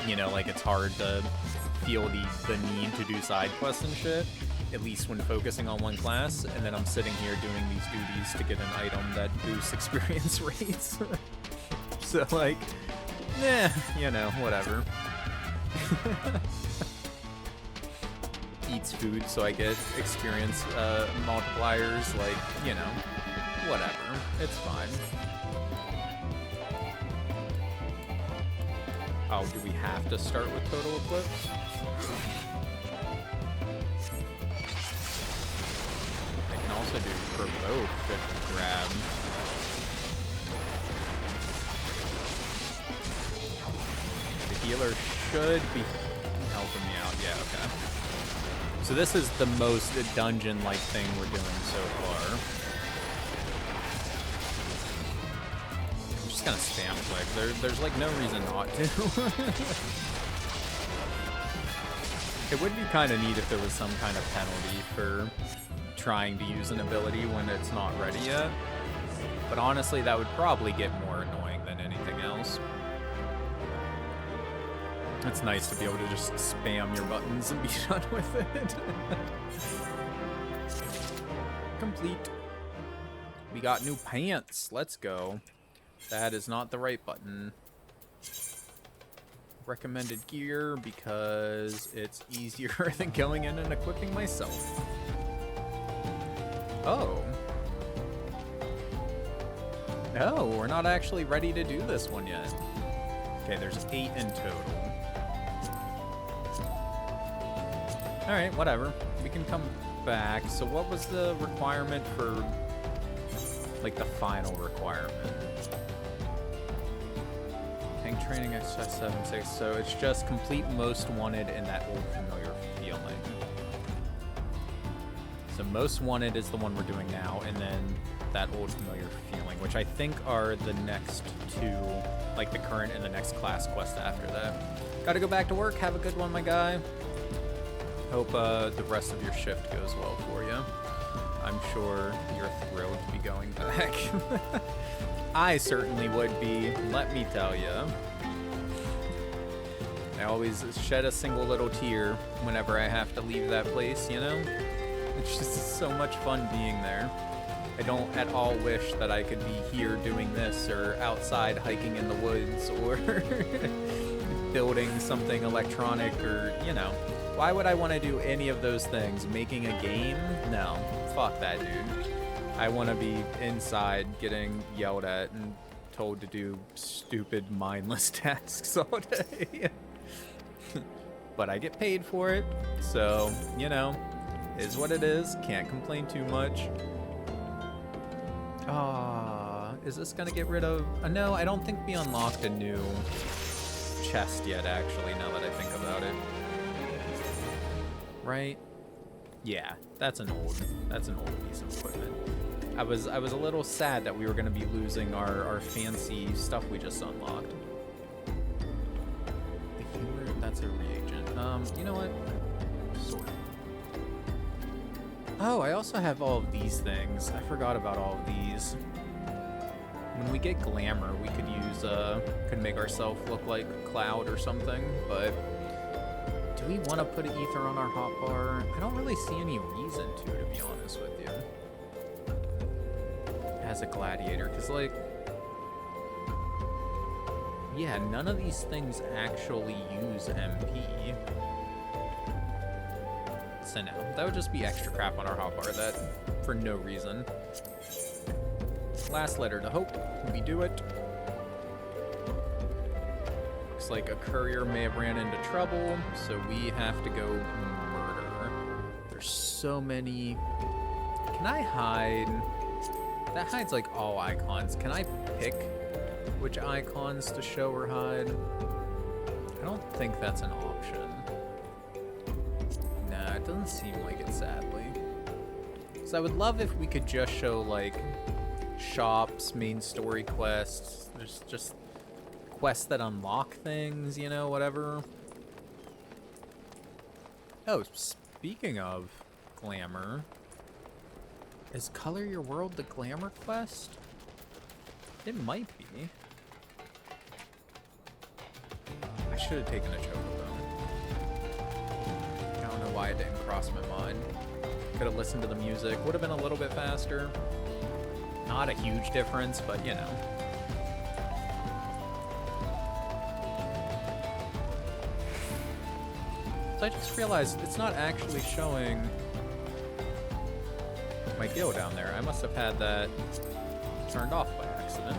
you know, like it's hard to feel the need to do side quests and shit, at least when focusing on one class, and then I'm sitting here doing these duties to get an item that boosts experience rates. So like, you know, whatever. Eats food so I get experience multipliers, like, you know, whatever. It's fine. Oh, do we have to start with Total Eclipse? I can also do Provoke to grab. The healer should be helping me out. Yeah, okay. So this is the most dungeon-like thing we're doing so far. I'm just gonna spam click. There's like no reason not to. It would be kind of neat if there was some kind of penalty for trying to use an ability when it's not ready yet. But honestly, that would probably get more annoying than anything else. It's nice to be able to just spam your buttons and be done with it. Complete. We got new pants. Let's go. That is not the right button. Recommended gear because it's easier than going in and equipping myself. Oh. No, we're not actually ready to do this one yet. Okay, there's 8 in total. Alright, whatever. We can come back. So what was the requirement for, like, the final requirement? Tank training XIV 6. So it's just complete most wanted in that old familiar feeling. So most wanted is the one we're doing now, and then that old familiar feeling, which I think are the next two, like the current and the next class quest after that. Gotta go back to work. Have a good one, my guy. Hope the rest of your shift goes well for you. I'm sure you're thrilled to be going back. I certainly would be, let me tell you. I always shed a single little tear whenever I have to leave that place, you know? It's just so much fun being there. I don't at all wish that I could be here doing this, or outside hiking in the woods, or building something electronic, or, you know. Why would I want to do any of those things? Making a game? No. Fuck that, dude. I want to be inside getting yelled at and told to do stupid, mindless tasks all day. But I get paid for it, so, you know, is what it is. Can't complain too much. Is this gonna get rid of... no, I don't think we unlocked a new chest yet, actually, now that I think about it. Right? Yeah, that's an old piece of equipment. I was a little sad that we were gonna be losing our fancy stuff we just unlocked. The humor, that's a reagent. You know what? Sort of. Oh, I also have all of these things. I forgot about all of these. When we get glamour, we could use, could make ourselves look like Cloud or something, but do we want to put an ether on our hotbar? I don't really see any reason to be honest with you. As a gladiator, because, like, yeah, none of these things actually use MP. So no, that would just be extra crap on our hotbar that, for no reason. Last letter to hope. We do it. Looks like a courier may have ran into trouble, so we have to go murder. There's so many. Can I hide? That hides like all icons. Can I pick which icons to show or hide? I don't think that's an option. Nah, it doesn't seem like it, sadly. So I would love if we could just show, like, shops, main story quests. There's just quests that unlock things, you know, whatever. Oh, speaking of glamour, is Color Your World the glamour quest? It might be. I should have taken a chocobo. I don't know why it didn't cross my mind. Could have listened to the music. Would have been a little bit faster. Not a huge difference, but you know. So I just realized it's not actually showing my guild down there. I must have had that turned off by accident.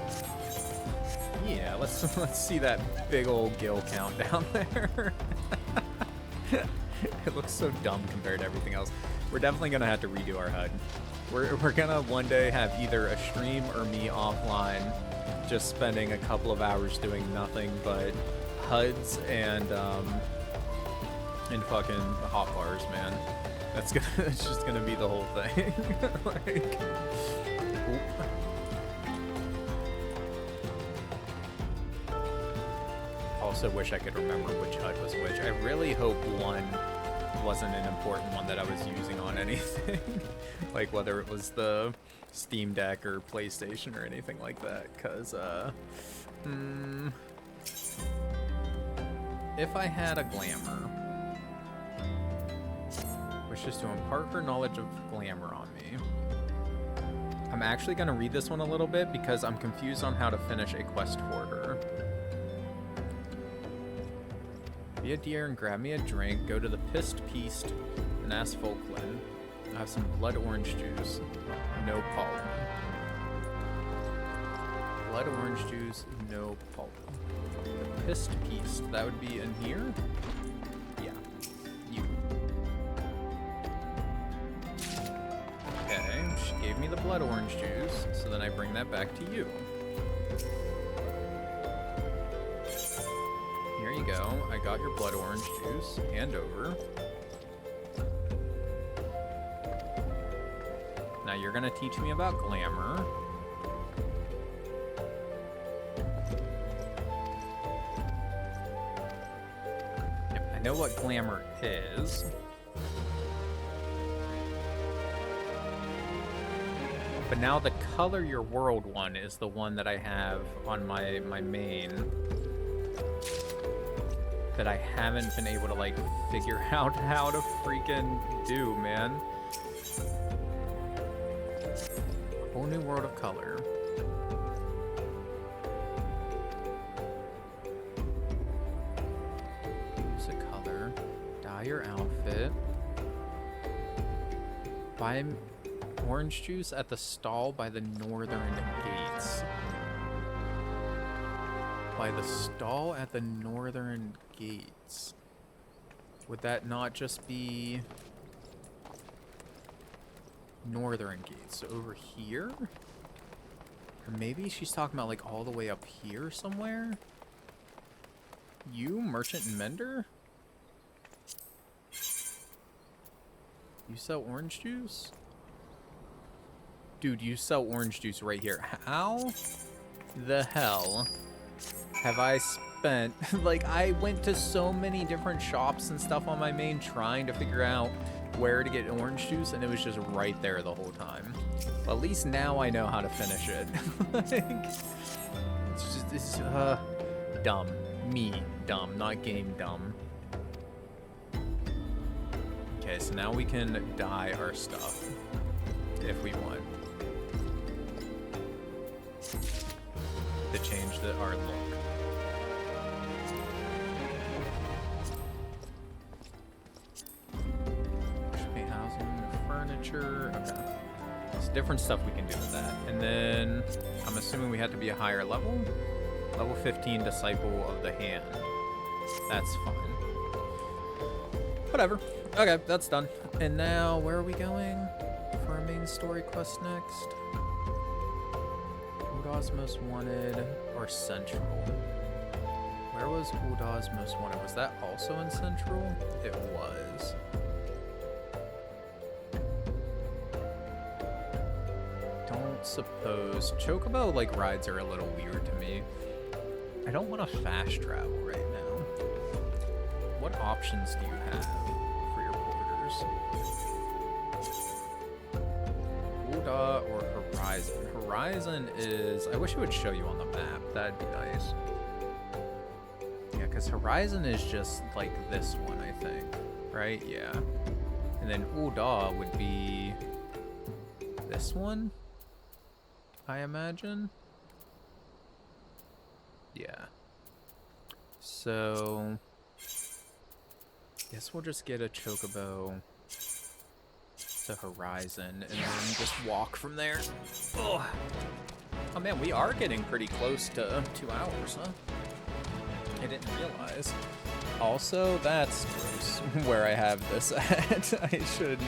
Yeah, let's see that big old guild count down there. It looks so dumb compared to everything else. We're definitely gonna have to redo our HUD. We're gonna one day have either a stream or me offline, just spending a couple of hours doing nothing but HUDs and fucking hotbars, man. That's just gonna be the whole thing. Like, oop. Also wish I could remember which HUD was which. I really hope one wasn't an important one that I was using on anything. Like whether it was the Steam Deck or PlayStation or anything like that, because if I had a glamour, which is to impart her knowledge of glamour on me. I'm actually going to read this one a little bit because I'm confused on how to finish a quest for her. Be a deer and grab me a drink, go to the Pissed Peast and ask Folklin. I have some blood orange juice, no pollen. Blood orange juice, no pollen. The Pissed Peast, that would be in here? Yeah, you. Okay, she gave me the blood orange juice, so then I bring that back to you. Here you go, I got your blood orange juice, hand over. Now you're gonna teach me about glamour. Yep, I know what glamour is. But now the Color Your World one is the one that I have on my main that I haven't been able to, like, figure out how to freaking do, man. Whole new world of color. Use a color. Dye your outfit. Buy orange juice at the stall by the northern gates. By the stall at the northern gates. Would that not just be northern gates? So over here? Or maybe she's talking about like all the way up here somewhere? You, merchant and mender? You sell orange juice? Dude, you sell orange juice right here. How the hell have I spent... like, I went to so many different shops and stuff on my main trying to figure out where to get orange juice, and it was just right there the whole time. Well, at least now I know how to finish it. Like, it's dumb. Me, dumb, not game dumb. Okay, so now we can dye our stuff if we want. To change our look. Paint housing, furniture. Okay. There's different stuff we can do with that. And then I'm assuming we have to be a higher level. Level 15, Disciple of the Hand. That's fine. Whatever. Okay, that's done. And now, where are we going for our main story quest next? Udah's Most Wanted or Central? Where was Udah's Most Wanted? Was that also in Central? It was. Don't suppose. Chocobo, like, rides are a little weird to me. I don't want to fast travel right now. What options do you have for your borders? Uda or Horizon? Horizon is... I wish it would show you on the map. That'd be nice. Yeah, because Horizon is just like this one, I think. Right? Yeah. And then Uda would be... this one? I imagine? Yeah. So... guess we'll just get a Chocobo to Horizon and then just walk from there. Oh, oh man, we are getting pretty close to 2 hours, huh? I didn't realize. Also, that's gross where I have this at. I should...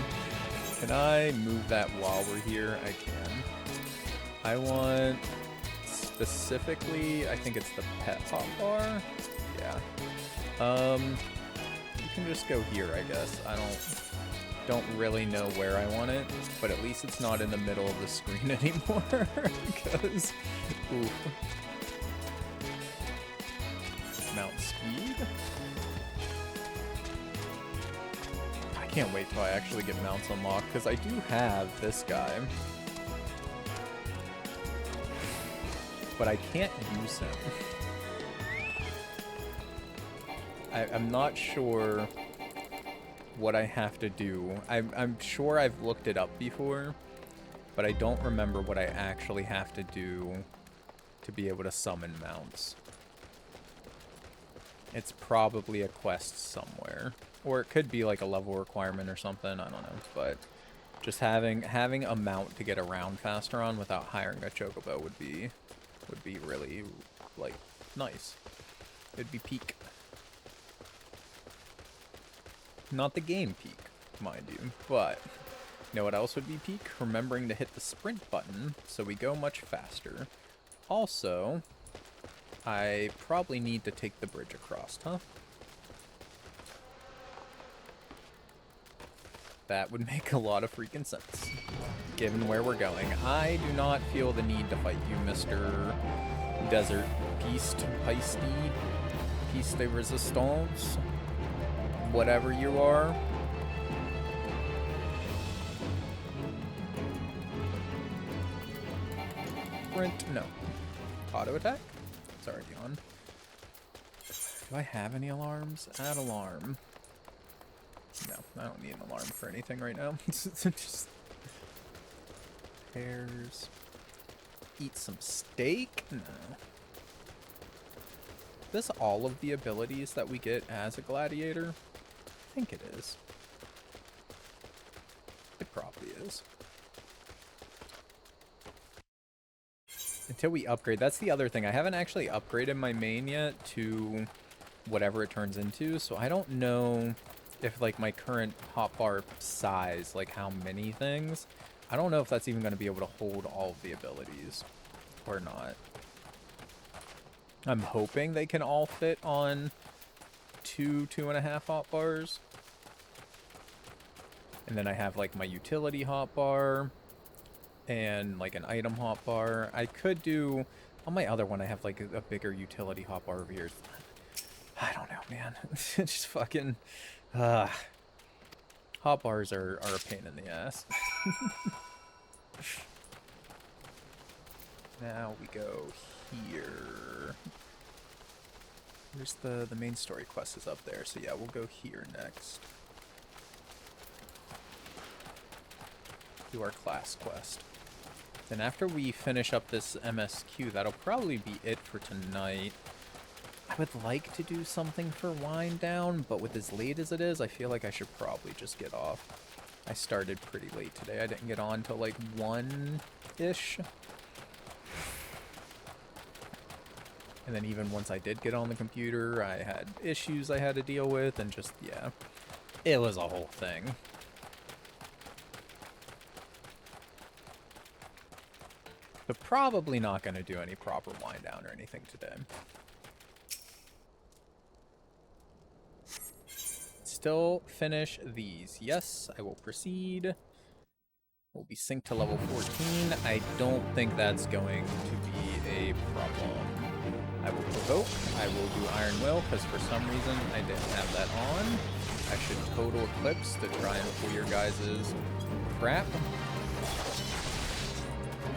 Can I move that while we're here? I can. I want... specifically, I think it's the pet hot bar. Yeah. You can just go here, I guess. I don't really know where I want it, but at least it's not in the middle of the screen anymore. Because, oof. Mount speed. I can't wait till I actually get mounts unlocked because I do have this guy. But I can't use him. I'm not sure what I have to do. I'm sure I've looked it up before, but I don't remember what I actually have to do to be able to summon mounts. It's probably a quest somewhere. Or it could be like a level requirement or something, I don't know. But just having a mount to get around faster on without hiring a chocobo would be really, like, nice. It'd be peak. Not the game peak, mind you, but you know what else would be peak? Remembering to hit the sprint button so we go much faster. Also, I probably need to take the bridge across, huh? That would make a lot of freaking sense, given where we're going. I do not feel the need to fight you, Mr. Desert Piece de Resistance, whatever you are. Sprint, no. Auto attack? It's already on. Do I have any alarms? Add alarm. No, I don't need an alarm for anything right now. Just pears. Eat some steak? No. Is this all of the abilities that we get as a gladiator? I think it is. It probably is. Until we upgrade. That's the other thing. I haven't actually upgraded my main yet to whatever it turns into, so I don't know if, like, my current hotbar size, like how many things, I don't know if that's even going to be able to hold all of the abilities. or not. I'm hoping they can all fit on 2.5 hotbars. And then I have like my utility hotbar and like an item hotbar. I could do, on my other one, I have like a bigger utility hotbar over here. I don't know, man. Just fucking, hotbars are a pain in the ass. Now we go here. Here's the main story quest is up there, so yeah, we'll go here next. Do our class quest. Then after we finish up this MSQ, that'll probably be it for tonight. I would like to do something for wind down, but with as late as it is, I feel like I should probably just get off. I started pretty late today. I didn't get on till like 1-ish. And then even once I did get on the computer, I had issues I had to deal with, and just, yeah, it was a whole thing. But probably not going to do any proper wind down or anything today. Still finish these. Yes, I will proceed. We'll be synced to level 14. I don't think that's going to be a problem. I will provoke. I will do Iron Will, because for some reason I didn't have that on. I should total Eclipse to try and pull your guys' crap.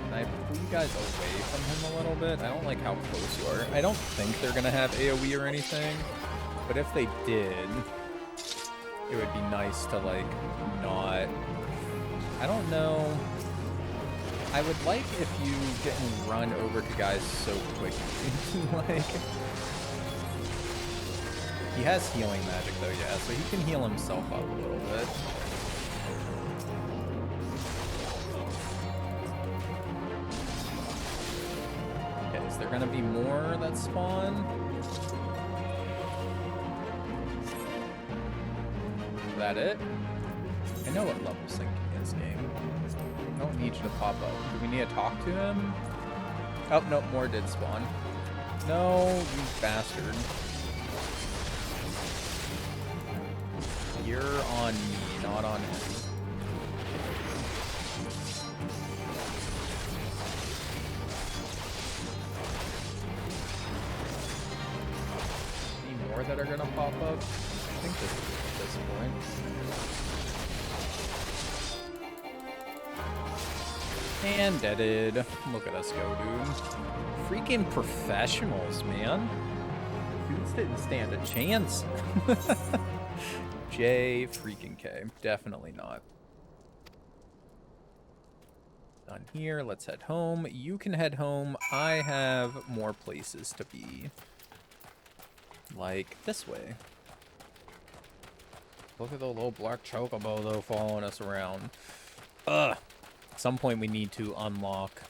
Can I pull you guys away from him a little bit? I don't like how close you are. I don't think they're going to have AoE or anything, but if they did, it would be nice to, like, not... I don't know... I would like if you didn't run over to guys so quickly. Like... He has healing magic, though, yeah, so he can heal himself up a little bit. Okay, is there gonna be more that spawn? Is that it? I know what level syncing is, game. I don't need you to pop up. Do we need to talk to him? Oh, nope, more did spawn. No, you bastard. You're on me, not on him. Any more that are gonna pop up? I think this is at this point. And deaded. Look at us go, dude. Freaking professionals, man. Dudes didn't stand a chance. J freaking K. Definitely not. Done here. Let's head home. You can head home. I have more places to be. Like this way. Look at the little black chocobo, though, following us around. Ugh. At some point, we need to unlock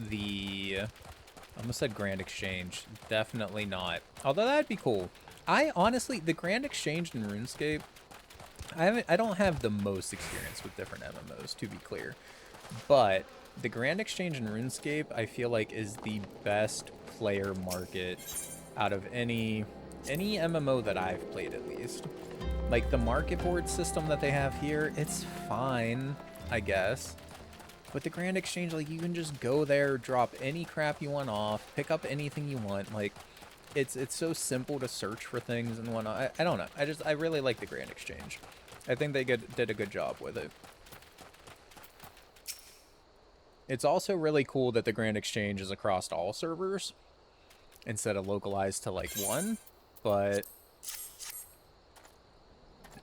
the... I almost said Grand Exchange. Definitely not. Although that'd be cool. I honestly, the Grand Exchange in RuneScape, I don't have the most experience with different MMOs, to be clear. But the Grand Exchange in RuneScape, I feel like, is the best player market out of any MMO that I've played, at least. Like, the market board system that they have here, it's fine, I guess. But the Grand Exchange, like, you can just go there, drop any crap you want off, pick up anything you want. Like, it's so simple to search for things and whatnot. I don't know. I really like the Grand Exchange. I think they did a good job with it. It's also really cool that the Grand Exchange is across all servers instead of localized to, like, one. But...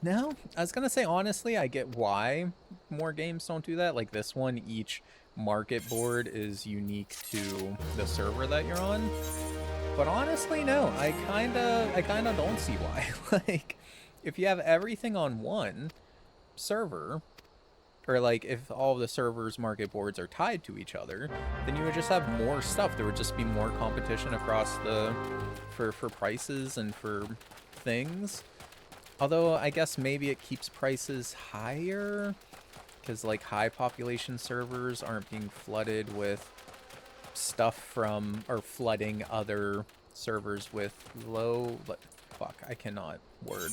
no, I was going to say, honestly, I get why more games don't do that. Like this one, each market board is unique to the server that you're on. But honestly, no, I kind of don't see why. Like, if you have everything on one server, or like if all the servers' market boards are tied to each other, then you would just have more stuff. There would just be more competition across the, for prices and for things. Although, I guess maybe it keeps prices higher, because, like, high population servers aren't being flooded with stuff from, or flooding other servers with fuck, I cannot word.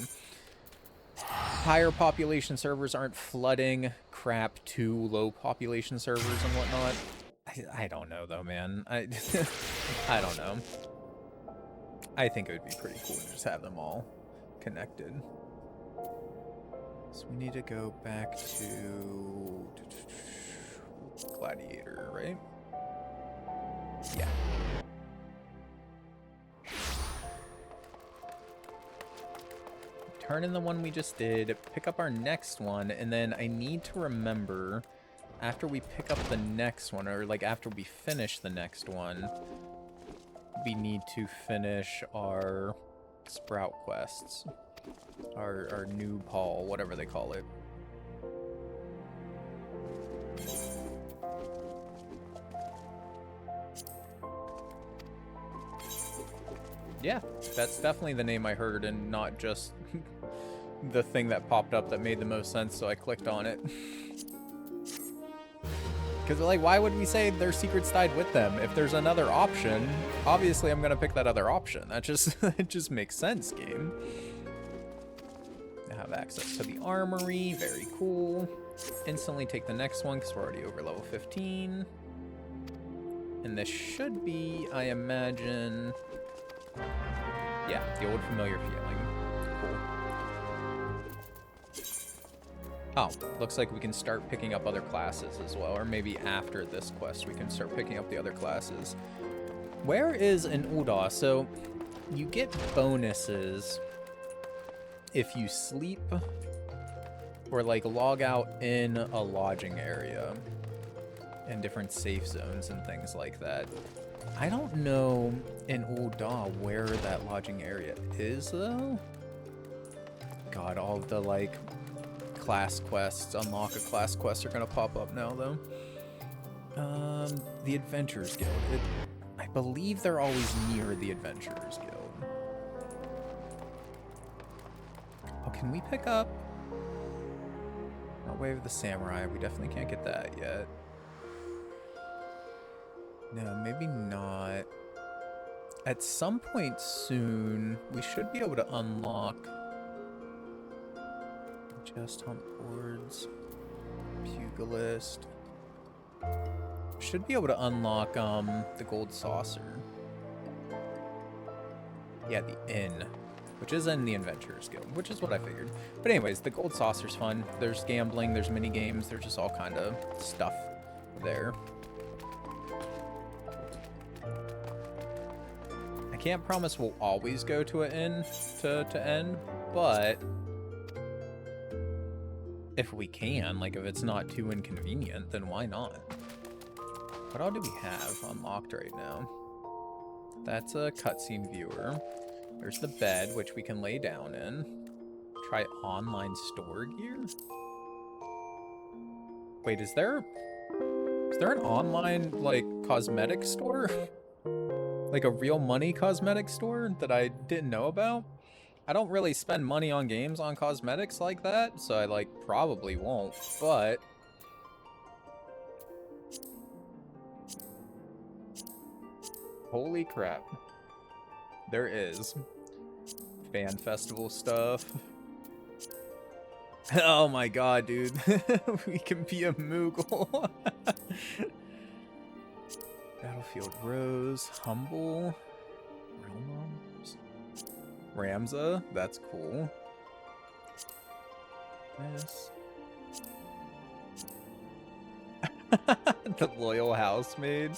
Higher population servers aren't flooding crap to low population servers and whatnot. I don't know though, man. I don't know. I think it would be pretty cool to just have them all connected. So we need to go back to Gladiator, right? Yeah. Turn in the one we just did, pick up our next one, and then I need to remember, after we pick up the next one, or like after we finish the next one, we need to finish our sprout quests. Our new Paul, whatever they call it. Yeah, that's definitely the name I heard, and not just the thing that popped up that made the most sense, so I clicked on it. Because, like, why would we say their secrets died with them? If there's another option, obviously I'm going to pick that other option. That just, it just makes sense, game. I have access to the armory, very cool. Instantly take the next one, because we're already over level 15. And this should be, I imagine... Yeah, the old familiar feeling. Cool. Oh, looks like we can start picking up other classes as well. Or maybe after this quest, we can start picking up the other classes. Where is an Uda? So, you get bonuses if you sleep or, like, log out in a lodging area and different safe zones and things like that. I don't know in Uda where that lodging area is, though. God, all of the, like, class quests, unlock a class quest are gonna pop up now, though. The Adventurers Guild. I believe they're always near the Adventurers Guild. Oh, can we pick up... Way of the Samurai. We definitely can't get that yet. No, maybe not. At some point soon, we should be able to unlock... Just hunt boards. Pugilist. Should be able to unlock the Gold Saucer. Yeah, the Inn. Which is in the Adventurers Guild, which is what I figured. But anyways, the Gold Saucer's fun. There's gambling, there's mini games, there's just all kind of stuff there. I can't promise we'll always go to an inn to end, but if we can, like if it's not too inconvenient, then why not? What all do we have unlocked right now? That's a cutscene viewer. There's the bed, which we can lay down in. Try online store gear? Wait, is there an online, like, cosmetic store? Like a real money cosmetic store that I didn't know about? I don't really spend money on games on cosmetics like that, so I, like, probably won't, but... Holy crap. There is. Fan festival stuff. Oh my god, dude. We can be a Moogle. Battlefield Rose. Humble. Ramza. That's cool. Yes. The loyal housemaid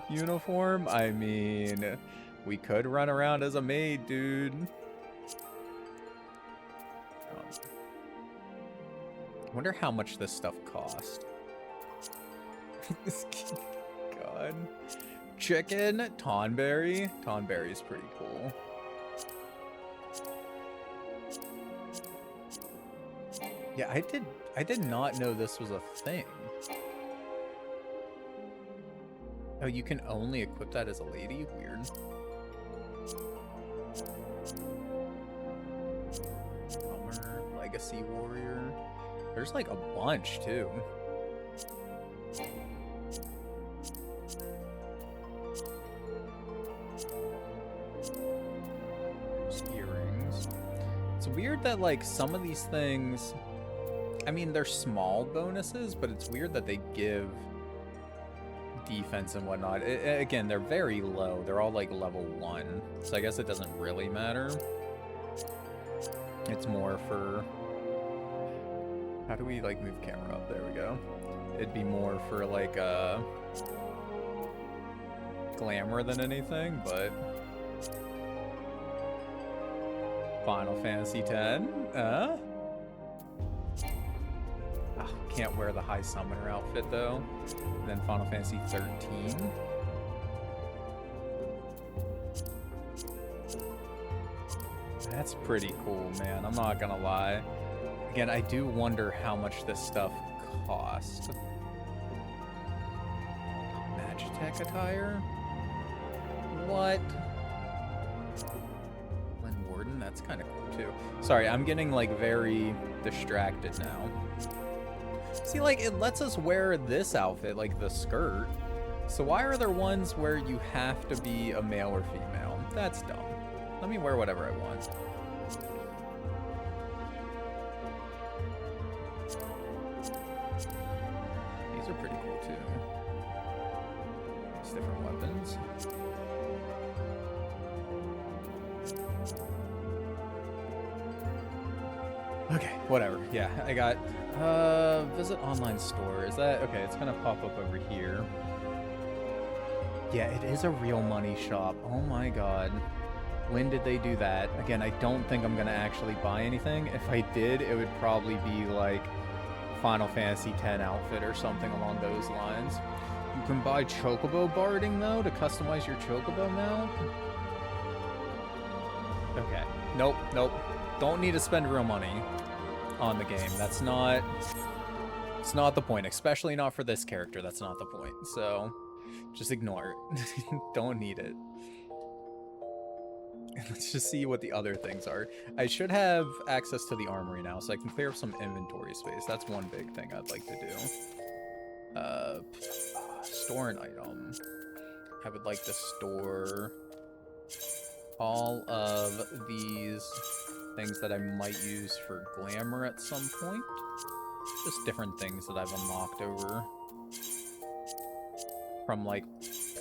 uniform. I mean, we could run around as a maid, dude. I wonder how much this stuff cost. God. Chicken, Tonberry. Tonberry's pretty cool. Yeah, I did not know this was a thing. Oh, you can only equip that as a lady? Weird. Bummer, Legacy Warrior. There's like a bunch too. weird that, like, some of these things, I mean, they're small bonuses, but it's weird that they give defense and whatnot. Again, they're very low. They're all, like, level 1, so I guess it doesn't really matter. It's more for... How do we, like, move camera up? There we go. It'd be more for, like, glamour than anything, but... Final Fantasy X? Oh, can't wear the High Summoner outfit, though. And then Final Fantasy 13. That's pretty cool, man. I'm not gonna lie. Again, I do wonder how much this stuff cost. Magitech attire? What? Warden, that's kind of cool too. Sorry, I'm getting like very distracted now. See, like, it lets us wear this outfit, like the skirt. So why are there ones where you have to be a male or female? That's dumb. Let me wear whatever I want. These are pretty cool too. There's different weapons. Okay, whatever. Yeah, I got visit online store. Is that okay? It's gonna pop up over here. Yeah, it is a real money shop. Oh my god. When did they do that? Again, I don't think I'm gonna actually buy anything. If I did, it would probably be like Final Fantasy X outfit or something along those lines. You can buy Chocobo barding though to customize your Chocobo mount. Okay. Nope, nope. Don't need to spend real money on the game. It's not the point, especially not for this character. That's not the point. So just ignore it. Don't need it. Let's just see what the other things are. I should have access to the armory now, so I can clear up some inventory space. That's one big thing I'd like to do. Store an item. I would like to store all of these things that I might use for glamour at some point. Just different things that I've unlocked over from, like,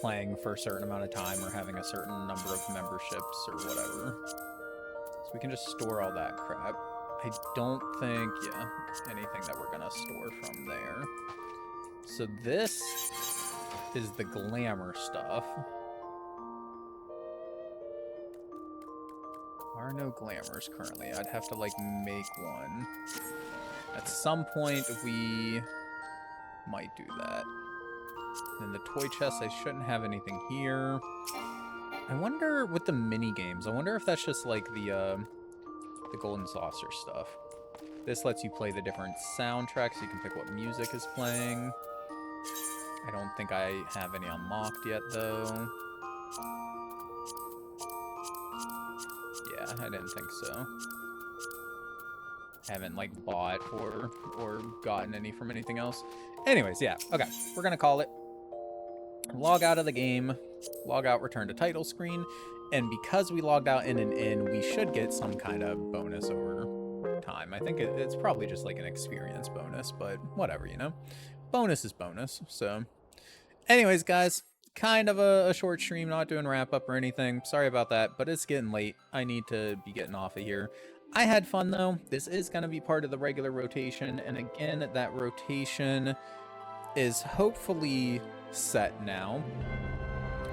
playing for a certain amount of time or having a certain number of memberships or whatever. So we can just store all that crap. I don't think, yeah, anything that we're gonna store from there. So this is the glamour stuff. There are no glamours currently. I'd have to, like, make one. At some point, we might do that. And the toy chest, I shouldn't have anything here. I wonder, with the mini games, I wonder if that's just, like, the golden saucer stuff. This lets you play the different soundtracks, so you can pick what music is playing. I don't think I have any unlocked yet, though. Yeah, I didn't think so. Haven't, like, bought or gotten any from anything else. Anyways, yeah, okay. We're gonna call it. Log out of the game. Log out, return to title screen. And because we logged out in and in, we should get some kind of bonus over time. I think it's probably just, like, an experience bonus, but whatever, you know? Bonus is bonus, so... Anyways, guys, kind of a short stream, not doing wrap-up or anything. Sorry about that, but it's getting late. I need to be getting off of here. I had fun, though. This is going to be part of the regular rotation, and again, that rotation is hopefully set now.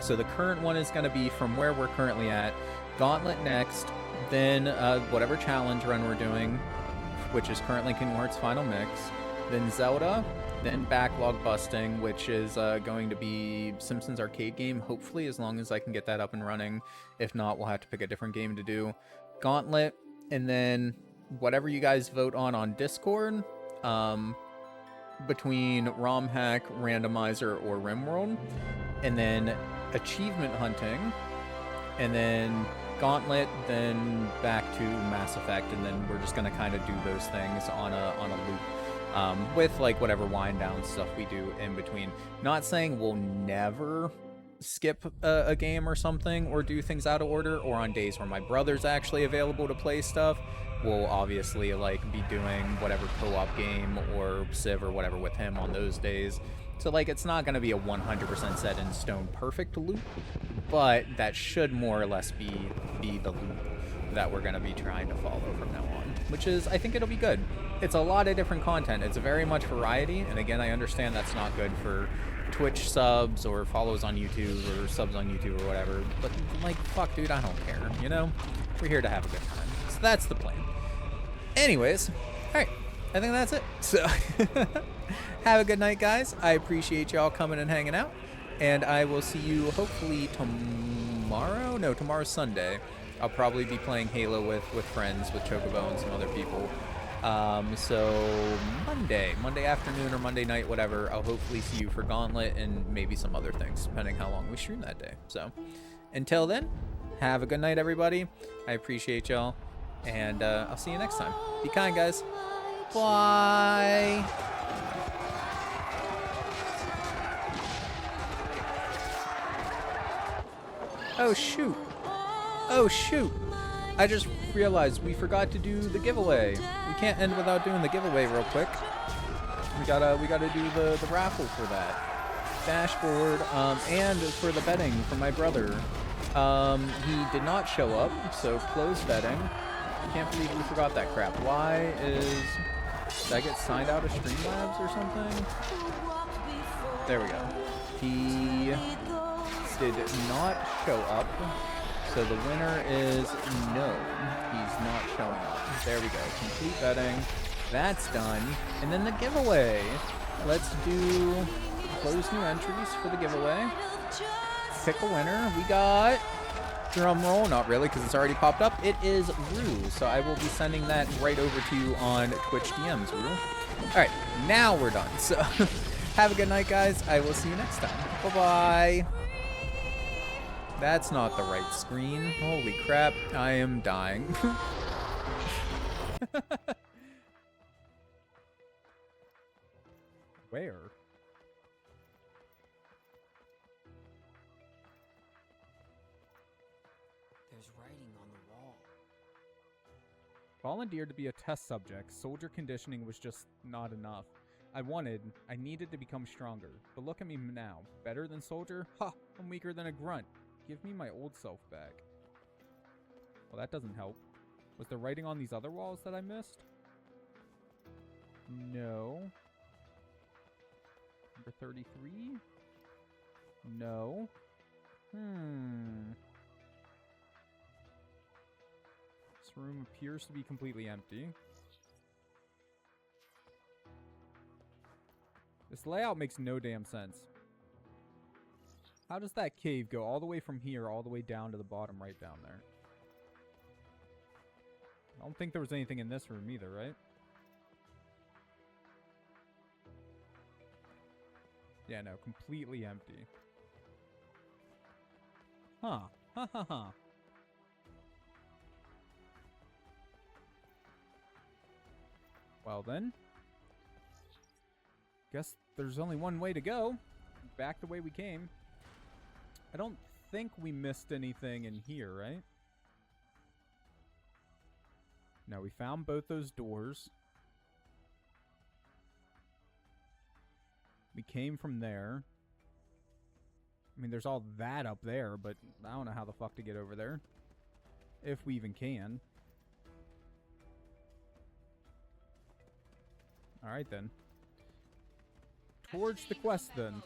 So the current one is going to be from where we're currently at. Gauntlet next, then whatever challenge run we're doing, which is currently Kingdom Hearts Final Mix, then Zelda, then Backlog Busting, which is going to be Simpsons Arcade Game, hopefully, as long as I can get that up and running. If not, we'll have to pick a different game to do. Gauntlet, and then whatever you guys vote on Discord, between ROM Hack, Randomizer, or RimWorld, and then Achievement Hunting, and then Gauntlet, then back to Mass Effect, and then we're just going to kind of do those things on a loop, with, like, whatever wind down stuff we do in between. Not saying we'll never skip a game or something, or do things out of order, or on days where my brother's actually available to play stuff, we'll obviously like be doing whatever co-op game or Civ or whatever with him on those days. So like it's not going to be a 100% set in stone perfect loop, but that should more or less be the loop that we're going to be trying to follow from now on, which is, I think it'll be good. It's a lot of different content. It's very much variety, and again, I understand that's not good for Twitch subs or follows on YouTube or subs on YouTube or whatever, but like, fuck, dude, I don't care, you know? We're here to have a good time. So that's the plan. Anyways, alright, I think that's it. So, have a good night, guys. I appreciate y'all coming and hanging out, and I will see you hopefully tomorrow? No, tomorrow's Sunday. I'll probably be playing Halo with friends, with Chocobo and some other people. So Monday afternoon or Monday night, whatever, I'll hopefully see you for Gauntlet and maybe some other things, depending how long we stream that day. So until then, have a good night, everybody. I appreciate y'all, and I'll see you next time. Be kind, guys. Bye. Oh, shoot. Oh, shoot. I just realized we forgot to do the giveaway. We can't end without doing the giveaway real quick. We gotta do the raffle for that. Dashboard, and for the betting for my brother. He did not show up, so close betting. Can't believe we forgot that crap. Why is... Did I get signed out of Streamlabs or something? There we go. He did not show up. So the winner is no. He's not showing up. There we go. Complete betting. That's done. And then the giveaway. Let's do close new entries for the giveaway. Pick a winner. We got, drum roll, not really because it's already popped up. It is Rue. So I will be sending that right over to you on Twitch DMs, Rue. All right, now we're done. So have a good night, guys. I will see you next time. Bye-bye. That's not the right screen. Holy crap, I am dying. Where? There's writing on the wall. Volunteered to be a test subject. Soldier conditioning was just not enough. I needed to become stronger. But look at me now. Better than soldier? Ha! I'm weaker than a grunt. Give me my old self back. Well, that doesn't help. Was there writing on these other walls that I missed? No. Number 33? No. This room appears to be completely empty. This layout makes no damn sense. How does that cave go all the way from here, all the way down to the bottom right down there? I don't think there was anything in this room either, right? Yeah, no, completely empty. Huh. Ha ha ha. Well then. Guess there's only one way to go. Back the way we came. I don't think we missed anything in here, right? No, we found both those doors. We came from there. I mean, there's all that up there, but I don't know how the fuck to get over there. If we even can. Alright then. Towards the quest then.